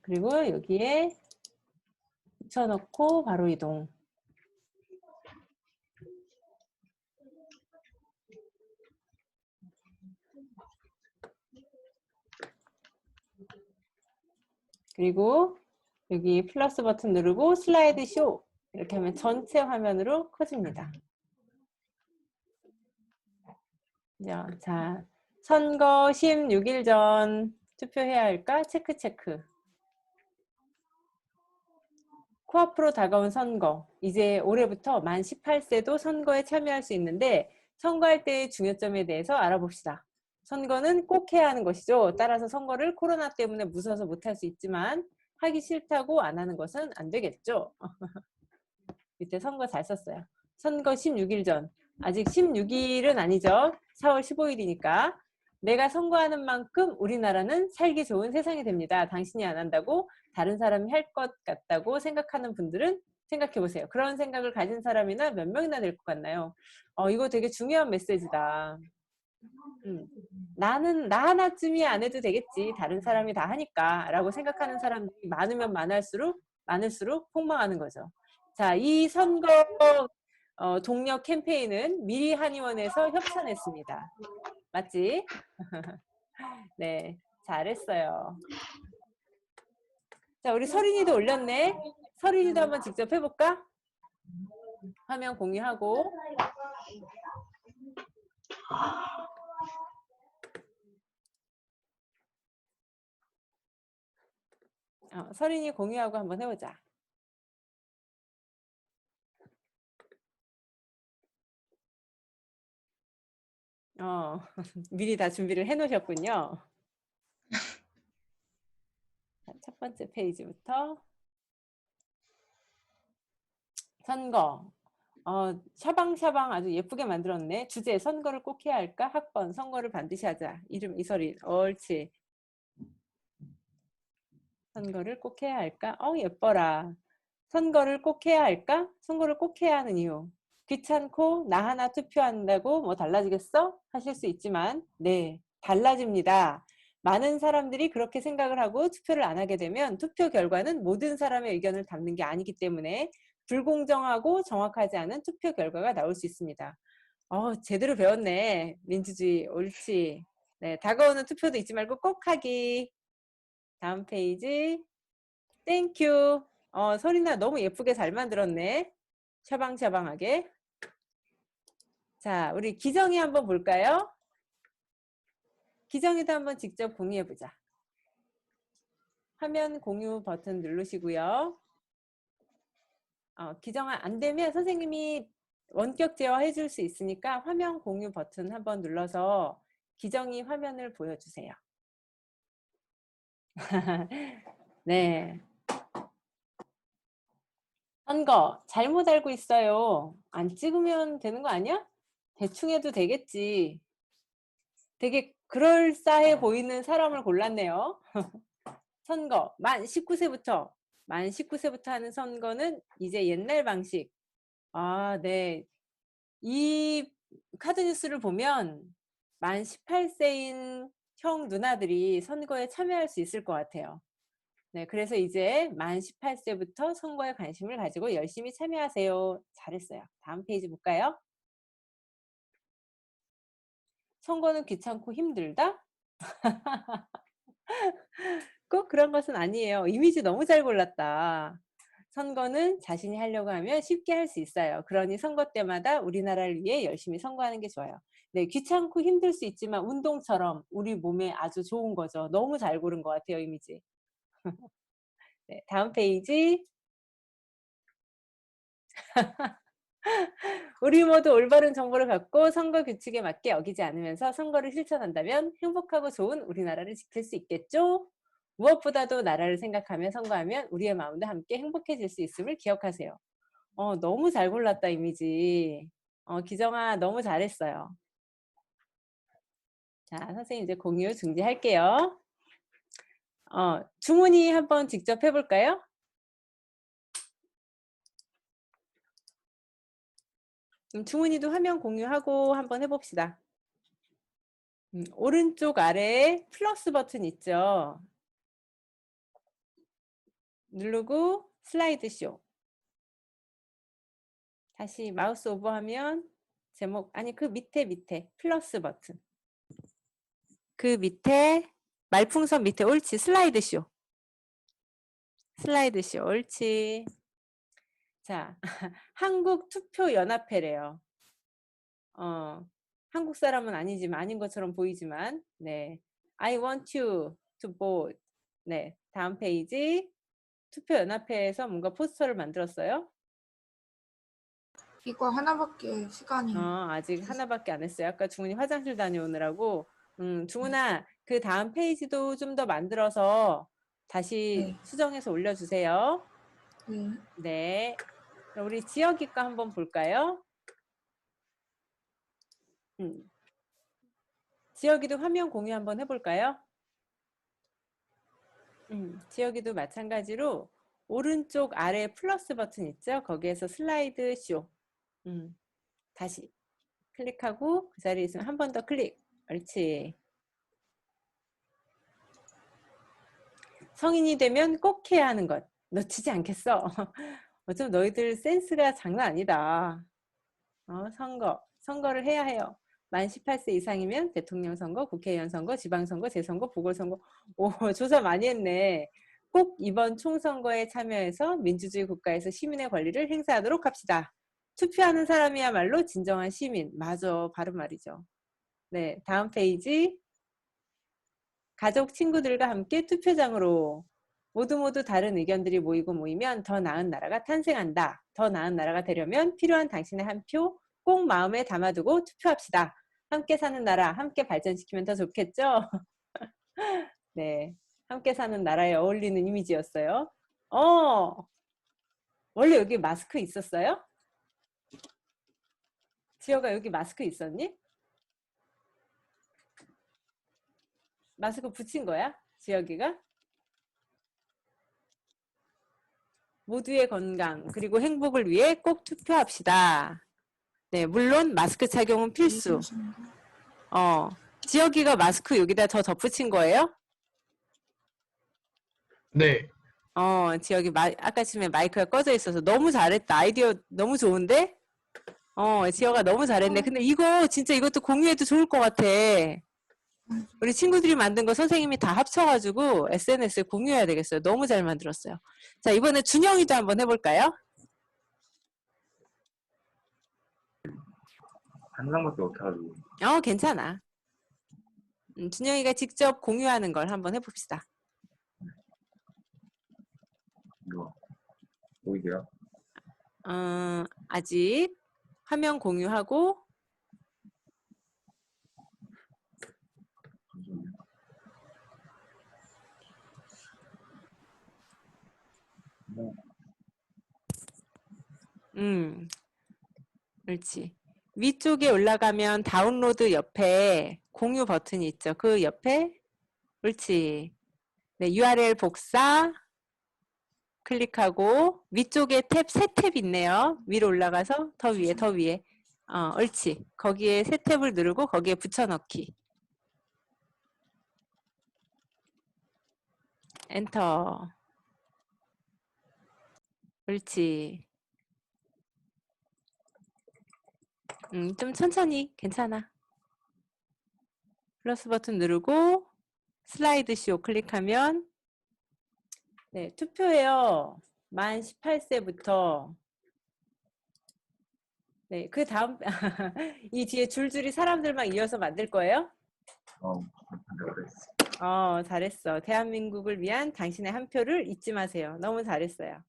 그리고 여기에 붙여놓고 바로 이동. 그리고 여기 플러스 버튼 누르고 슬라이드 쇼 이렇게 하면 전체 화면으로 커집니다. 자, 선거 16일 전 투표해야 할까? 체크 체크. 코앞으로 다가온 선거. 이제 올해부터 만 18세도 선거에 참여할 수 있는데 선거할 때의 중요점에 대해서 알아봅시다. 선거는 꼭 해야 하는 것이죠. 따라서 선거를 코로나 때문에 무서워서 못할 수 있지만 하기 싫다고 안 하는 것은 안 되겠죠. 밑에 선거 잘 썼어요. 선거 16일 전. 아직 16일은 아니죠. 4월 15일이니까. 내가 선거하는 만큼 우리나라는 살기 좋은 세상이 됩니다. 당신이 안 한다고 다른 사람이 할 것 같다고 생각하는 분들은 생각해 보세요. 그런 생각을 가진 사람이나 몇 명이나 될 것 같나요? 이거 되게 중요한 메시지다. 나는 나 하나쯤이 안 해도 되겠지. 다른 사람이 다 하니까 라고 생각하는 사람들이 많으면 많을수록 폭망하는 거죠. 자, 이 선거 동력 캠페인은 미리 한의원에서 협찬했습니다. 맞지? 네, 잘했어요. 자, 우리 서린이도 올렸네. 서린이도 한번 직접 해볼까? 화면 공유하고. 서린이 공유하고 한번 해보자. 미리 다 준비를 해놓으셨군요. 첫 번째 페이지부터. 선거. 샤방샤방 아주 예쁘게 만들었네. 주제, 선거를 꼭 해야 할까? 학번, 선거를 반드시 하자. 이름 이설이. 옳지. 선거를 꼭 해야 할까? 예뻐라. 선거를 꼭 해야 할까? 선거를 꼭 해야 하는 이유. 귀찮고 나 하나 투표한다고 뭐 달라지겠어? 하실 수 있지만 네, 달라집니다. 많은 사람들이 그렇게 생각을 하고 투표를 안 하게 되면 투표 결과는 모든 사람의 의견을 담는 게 아니기 때문에 불공정하고 정확하지 않은 투표 결과가 나올 수 있습니다. 제대로 배웠네. 민주주의. 옳지. 네, 다가오는 투표도 잊지 말고 꼭 하기. 다음 페이지. 땡큐. 서린아 너무 예쁘게 잘 만들었네. 샤방샤방하게. 자, 우리 기정이 한번 볼까요? 기정이도 한번 직접 공유해보자. 화면 공유 버튼 누르시고요. 기정아 안 되면 선생님이 원격 제어해 줄 수 있으니까 화면 공유 버튼 한번 눌러서 기정이 화면을 보여주세요. 네. 선거 잘못 알고 있어요. 안 찍으면 되는 거 아니야? 대충 해도 되겠지. 되게 그럴싸해 보이는 사람을 골랐네요. 선거 만 19세부터 하는 선거는 이제 옛날 방식. 네. 이 카드 뉴스를 보면 만 18세인 형 누나들이 선거에 참여할 수 있을 것 같아요. 네, 그래서 이제 만 18세부터 선거에 관심을 가지고 열심히 참여하세요. 잘했어요. 다음 페이지 볼까요? 선거는 귀찮고 힘들다? 꼭 그런 것은 아니에요. 이미지 너무 잘 골랐다. 선거는 자신이 하려고 하면 쉽게 할 수 있어요. 그러니 선거 때마다 우리나라를 위해 열심히 선거하는 게 좋아요. 네, 귀찮고 힘들 수 있지만 운동처럼 우리 몸에 아주 좋은 거죠. 너무 잘 고른 것 같아요, 이미지. 네, 다음 페이지. 우리 모두 올바른 정보를 갖고 선거 규칙에 맞게 어기지 않으면서 선거를 실천한다면 행복하고 좋은 우리나라를 지킬 수 있겠죠? 무엇보다도 나라를 생각하며 선거하면 우리의 마음도 함께 행복해질 수 있음을 기억하세요. 너무 잘 골랐다, 이미지. 기정아, 너무 잘했어요. 자, 선생님 이제 공유 중지할게요. 중훈이 한번 직접 해볼까요? 중훈이도 화면 공유하고 한번 해봅시다. 오른쪽 아래에 플러스 버튼 있죠? 누르고 슬라이드 쇼. 다시 마우스 오버하면 제목, 아니 그 밑에 플러스 버튼. 그 밑에 말풍선 밑에 옳지, 슬라이드 쇼. 슬라이드 쇼, 옳지. 자, 한국투표연합회래요. 한국 사람은 아니지만, 아닌 것처럼 보이지만, 네. I want you to vote. 네. 다음 페이지. 투표연합회에서 뭔가 포스터를 만들었어요. 이거 하나밖에 시간이. 아직 하나밖에 안 했어요. 아까 중훈이 화장실 다녀오느라고. 중훈아, 그 다음 페이지도 좀 더 만들어서 다시 수정해서 올려주세요. 네. 그럼 우리 지역이 거 한번 볼까요? 지역이도 화면 공유 한번 해볼까요? 지역이도 마찬가지로 오른쪽 아래 플러스 버튼 있죠? 거기에서 슬라이드 쇼. 다시 클릭하고 그 자리에 있으면 한 번 더 클릭. 옳지. 성인이 되면 꼭 해야 하는 것. 놓치지 않겠어. 어쩜 너희들 센스가 장난 아니다. 선거를 해야 해요. 만 18세 이상이면 대통령 선거, 국회의원 선거, 지방선거, 재선거, 보궐선거. 오, 조사 많이 했네. 꼭 이번 총선거에 참여해서 민주주의 국가에서 시민의 권리를 행사하도록 합시다. 투표하는 사람이야말로 진정한 시민. 맞아, 바른 말이죠. 네, 다음 페이지. 가족, 친구들과 함께 투표장으로. 모두 다른 의견들이 모이면 더 나은 나라가 탄생한다. 더 나은 나라가 되려면 필요한 당신의 한 표 꼭 마음에 담아두고 투표합시다. 함께 사는 나라, 함께 발전시키면 더 좋겠죠? 네, 함께 사는 나라에 어울리는 이미지였어요. 원래 여기 마스크 있었어요? 지효가 여기 마스크 있었니? 마스크 붙인 거야? 지혁이가? 모두의 건강 그리고 행복을 위해 꼭 투표합시다. 네, 물론 마스크 착용은 필수. 지혁이가 마스크 여기다 더 덧붙인 거예요? 네. 지혁이 아까 전에 마이크가 꺼져 있어서 너무 잘했다. 아이디어 너무 좋은데? 지혁아 너무 잘했네. 근데 이거 진짜 이것도 공유해도 좋을 것 같아. 우리 친구들이 만든 거 선생님이 다 합쳐가지고 SNS에 공유해야 되겠어요. 너무 잘 만들었어요. 자, 이번에 준영이도 한번 해볼까요? 한 장밖에 못해가지고. 괜찮아. 준영이가 직접 공유하는 걸 한번 해봅시다. 이거 보이세요? 아직 화면 공유하고 그렇지. 위쪽에 올라가면 다운로드 옆에 공유 버튼이 있죠. 그 옆에 그렇지. 네, URL 복사 클릭하고 위쪽에 세 탭 있네요. 위로 올라가서 더 위에 옳지. 거기에 세 탭을 누르고 거기에 붙여넣기. 엔터. 옳지. 좀 천천히 괜찮아. 플러스 버튼 누르고 슬라이드 쇼 클릭하면 네, 투표예요. 만 18세부터 네, 그 다음 이 뒤에 줄줄이 사람들만 이어서 만들 거예요? 잘했어. 대한민국을 위한 당신의 한 표를 잊지 마세요. 너무 잘했어요.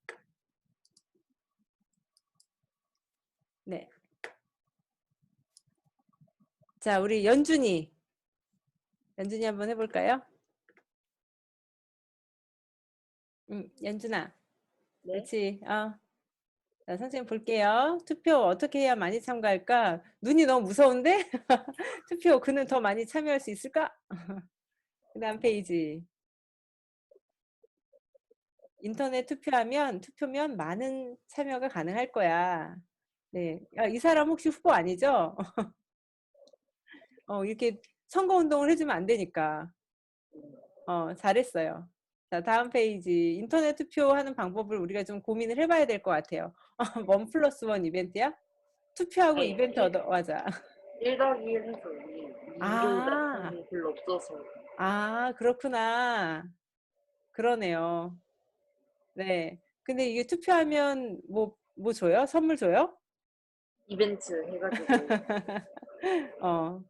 네. 자, 우리 연준이 한번 해볼까요? 연준아. 네. 그렇지. 자, 선생님 볼게요. 투표 어떻게 해야 많이 참가할까? 눈이 너무 무서운데? 투표 그는 더 많이 참여할 수 있을까? 그 다음 페이지. 인터넷 투표면 많은 참여가 가능할 거야. 네. 야, 이 사람 혹시 후보 아니죠? 이렇게 선거운동을 해주면 안 되니까. 잘했어요. 자, 다음 페이지. 인터넷 투표하는 방법을 우리가 좀 고민을 해봐야 될 것 같아요. 1+1 이벤트야? 투표하고 네, 이벤트 얻어가자. 1+1 해서 무료 나타는 별로 없어서. 그렇구나. 그러네요. 네. 근데 이게 투표하면 뭐 줘요? 선물 줘요? 이벤트 해가지고.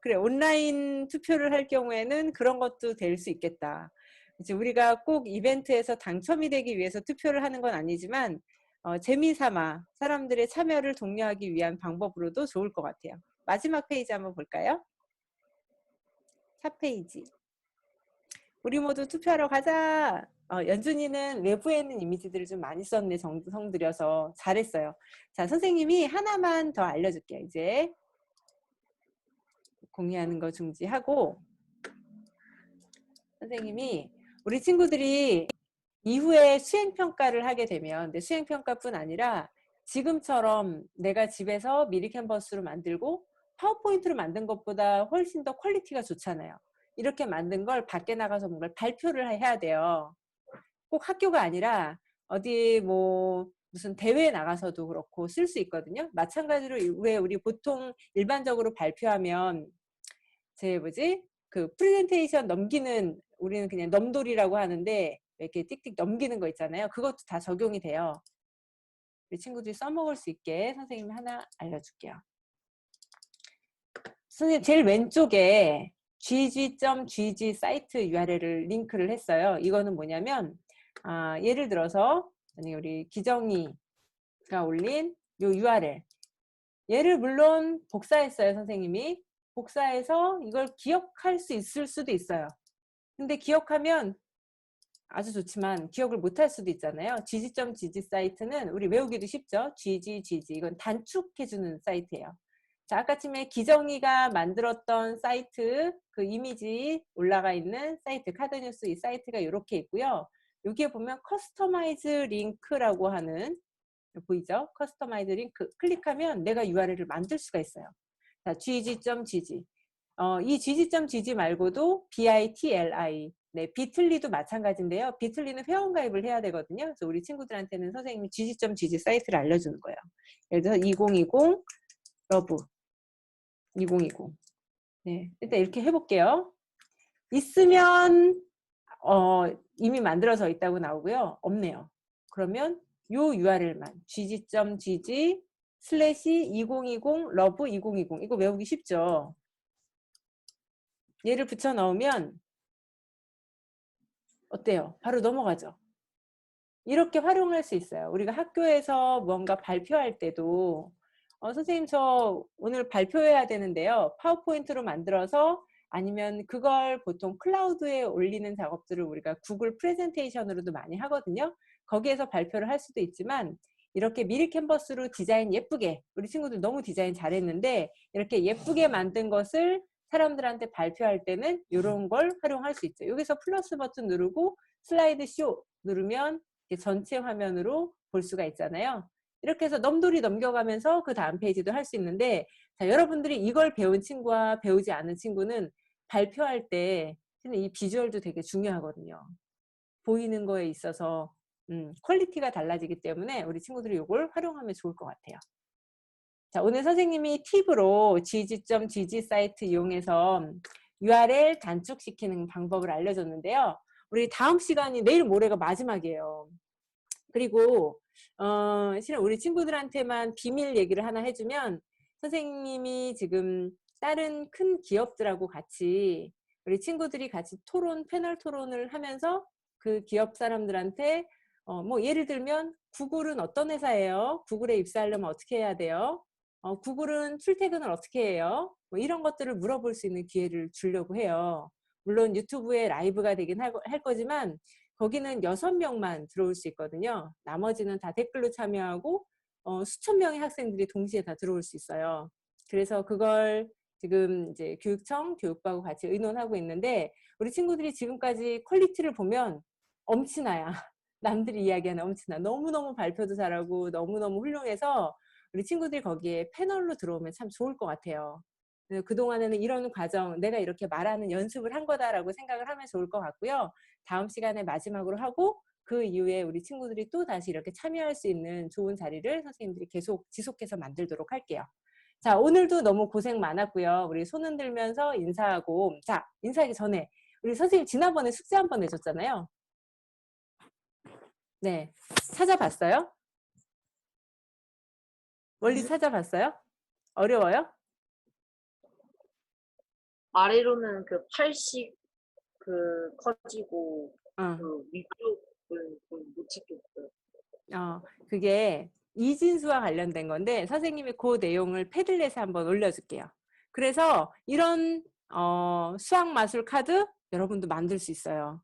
그래. 온라인 투표를 할 경우에는 그런 것도 될 수 있겠다. 이제 우리가 꼭 이벤트에서 당첨이 되기 위해서 투표를 하는 건 아니지만 재미삼아 사람들의 참여를 독려하기 위한 방법으로도 좋을 것 같아요. 마지막 페이지 한번 볼까요? 4페이지. 우리 모두 투표하러 가자. 연준이는 외부에 있는 이미지들을 좀 많이 썼네. 정성 들여서 잘했어요. 자, 선생님이 하나만 더 알려줄게요. 이제 공유하는 거 중지하고 선생님이 우리 친구들이 이후에 수행평가를 하게 되면 근데 수행평가뿐 아니라 지금처럼 내가 집에서 미리 캔버스로 만들고 파워포인트로 만든 것보다 훨씬 더 퀄리티가 좋잖아요. 이렇게 만든 걸 밖에 나가서 뭔가 발표를 해야 돼요. 꼭 학교가 아니라 어디 뭐 무슨 대회에 나가서도 그렇고 쓸 수 있거든요. 마찬가지로 왜 우리 보통 일반적으로 발표하면 그 프레젠테이션 넘기는 우리는 그냥 넘돌이라고 하는데 이렇게 띡띡 넘기는 거 있잖아요. 그것도 다 적용이 돼요. 우리 친구들이 써먹을 수 있게 선생님이 하나 알려줄게요. 선생님 제일 왼쪽에 gg.gg 사이트 URL을 링크를 했어요. 이거는 뭐냐면 예를 들어서 우리 기정이가 올린 요 URL 얘를 물론 복사했어요. 선생님이 복사해서 이걸 기억할 수 있을 수도 있어요. 근데 기억하면 아주 좋지만 기억을 못할 수도 있잖아요. gg.gg 사이트는 우리 외우기도 쉽죠. gg 이건 단축해주는 사이트예요. 자, 아까쯤에 기정이가 만들었던 사이트 그 이미지 올라가 있는 사이트 카드뉴스 이 사이트가 이렇게 있고요. 여기에 보면 커스터마이즈 링크라고 하는 보이죠? 커스터마이즈 링크 클릭하면 내가 URL을 만들 수가 있어요. 자, gg.gg 이 gg.gg 말고도 bitli 네, 비틀리도 마찬가지인데요. 비틀리는 회원가입을 해야 되거든요. 그래서 우리 친구들한테는 선생님이 gg.gg 사이트를 알려주는 거예요. 예를 들어서 2020 러브 2020 네, 일단 이렇게 해볼게요. 있으면 이미 만들어져 있다고 나오고요. 없네요. 그러면 요 URL만 gg.gg/2020 러브 2020 이거 외우기 쉽죠. 얘를 붙여 넣으면 어때요? 바로 넘어가죠. 이렇게 활용할 수 있어요. 우리가 학교에서 뭔가 발표할 때도 선생님 저 오늘 발표해야 되는데요. 파워포인트로 만들어서 아니면 그걸 보통 클라우드에 올리는 작업들을 우리가 구글 프레젠테이션으로도 많이 하거든요. 거기에서 발표를 할 수도 있지만 이렇게 미리 캔버스로 디자인 예쁘게 우리 친구들 너무 디자인 잘했는데 이렇게 예쁘게 만든 것을 사람들한테 발표할 때는 이런 걸 활용할 수 있죠. 여기서 플러스 버튼 누르고 슬라이드 쇼 누르면 전체 화면으로 볼 수가 있잖아요. 이렇게 해서 넘돌이 넘겨가면서 그 다음 페이지도 할 수 있는데 자, 여러분들이 이걸 배운 친구와 배우지 않은 친구는 발표할 때 이 비주얼도 되게 중요하거든요. 보이는 거에 있어서 퀄리티가 달라지기 때문에 우리 친구들이 이걸 활용하면 좋을 것 같아요. 자, 오늘 선생님이 팁으로 gg.gg 사이트 이용해서 URL 단축시키는 방법을 알려줬는데요. 우리 다음 시간이 내일 모레가 마지막이에요. 그리고 실은 우리 친구들한테만 비밀 얘기를 하나 해주면 선생님이 지금 다른 큰 기업들하고 같이 우리 친구들이 같이 패널 토론을 하면서 그 기업 사람들한테 뭐 예를 들면 구글은 어떤 회사예요? 구글에 입사하려면 어떻게 해야 돼요? 구글은 출퇴근을 어떻게 해요? 뭐 이런 것들을 물어볼 수 있는 기회를 주려고 해요. 물론 유튜브에 라이브가 되긴 할 거지만 거기는 6명만 들어올 수 있거든요. 나머지는 다 댓글로 참여하고 수천 명의 학생들이 동시에 다 들어올 수 있어요. 그래서 그걸 지금 이제 교육청, 교육부하고 같이 의논하고 있는데 우리 친구들이 지금까지 퀄리티를 보면 엄친아야. 남들이 이야기하는 엄친아. 너무너무 발표도 잘하고 너무너무 훌륭해서 우리 친구들이 거기에 패널로 들어오면 참 좋을 것 같아요. 그동안에는 이런 과정, 내가 이렇게 말하는 연습을 한 거다라고 생각을 하면 좋을 것 같고요. 다음 시간에 마지막으로 하고 그 이후에 우리 친구들이 또 다시 이렇게 참여할 수 있는 좋은 자리를 선생님들이 계속 지속해서 만들도록 할게요. 자, 오늘도 너무 고생 많았고요. 우리 손 흔들면서 인사하고, 자, 인사하기 전에 우리 선생님 지난번에 숙제 한 번 내줬잖아요. 네, 찾아봤어요? 원리 찾아봤어요? 어려워요? 아래로는 그 80 커지고 그 위쪽은 못 찾겠어요. 그게 이진수와 관련된 건데 선생님이 그 내용을 패들렛에 한번 올려줄게요. 그래서 이런 수학 마술 카드 여러분도 만들 수 있어요.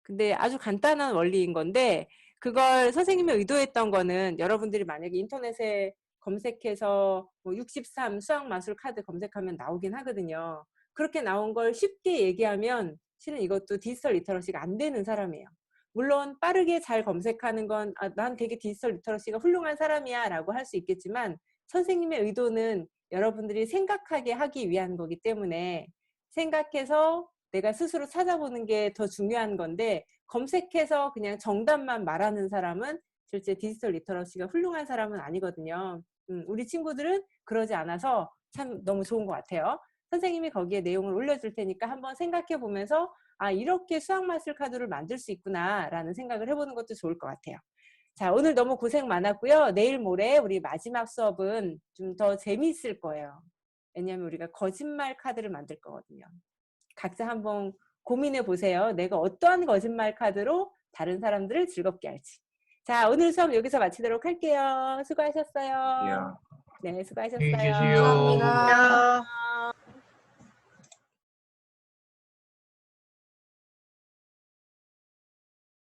근데 아주 간단한 원리인 건데 그걸 선생님이 의도했던 거는 여러분들이 만약에 인터넷에 검색해서 뭐 63 수학 마술 카드 검색하면 나오긴 하거든요. 그렇게 나온 걸 쉽게 얘기하면 실은 이것도 디지털 리터러시가 안 되는 사람이에요. 물론 빠르게 잘 검색하는 건 난 되게 디지털 리터러시가 훌륭한 사람이야 라고 할 수 있겠지만 선생님의 의도는 여러분들이 생각하게 하기 위한 거기 때문에 생각해서 내가 스스로 찾아보는 게 더 중요한 건데 검색해서 그냥 정답만 말하는 사람은 실제 디지털 리터러시가 훌륭한 사람은 아니거든요. 우리 친구들은 그러지 않아서 참 너무 좋은 것 같아요. 선생님이 거기에 내용을 올려줄 테니까 한번 생각해 보면서 이렇게 수학 마술 카드를 만들 수 있구나 라는 생각을 해보는 것도 좋을 것 같아요. 자, 오늘 너무 고생 많았고요. 내일 모레 우리 마지막 수업은 좀 더 재미있을 거예요. 왜냐하면 우리가 거짓말 카드를 만들 거거든요. 각자 한번 고민해 보세요. 내가 어떠한 거짓말 카드로 다른 사람들을 즐겁게 할지. 자, 오늘 수업 여기서 마치도록 할게요. 수고하셨어요. 네, 수고하셨어요. 안녕히 계세요. 감사합니다.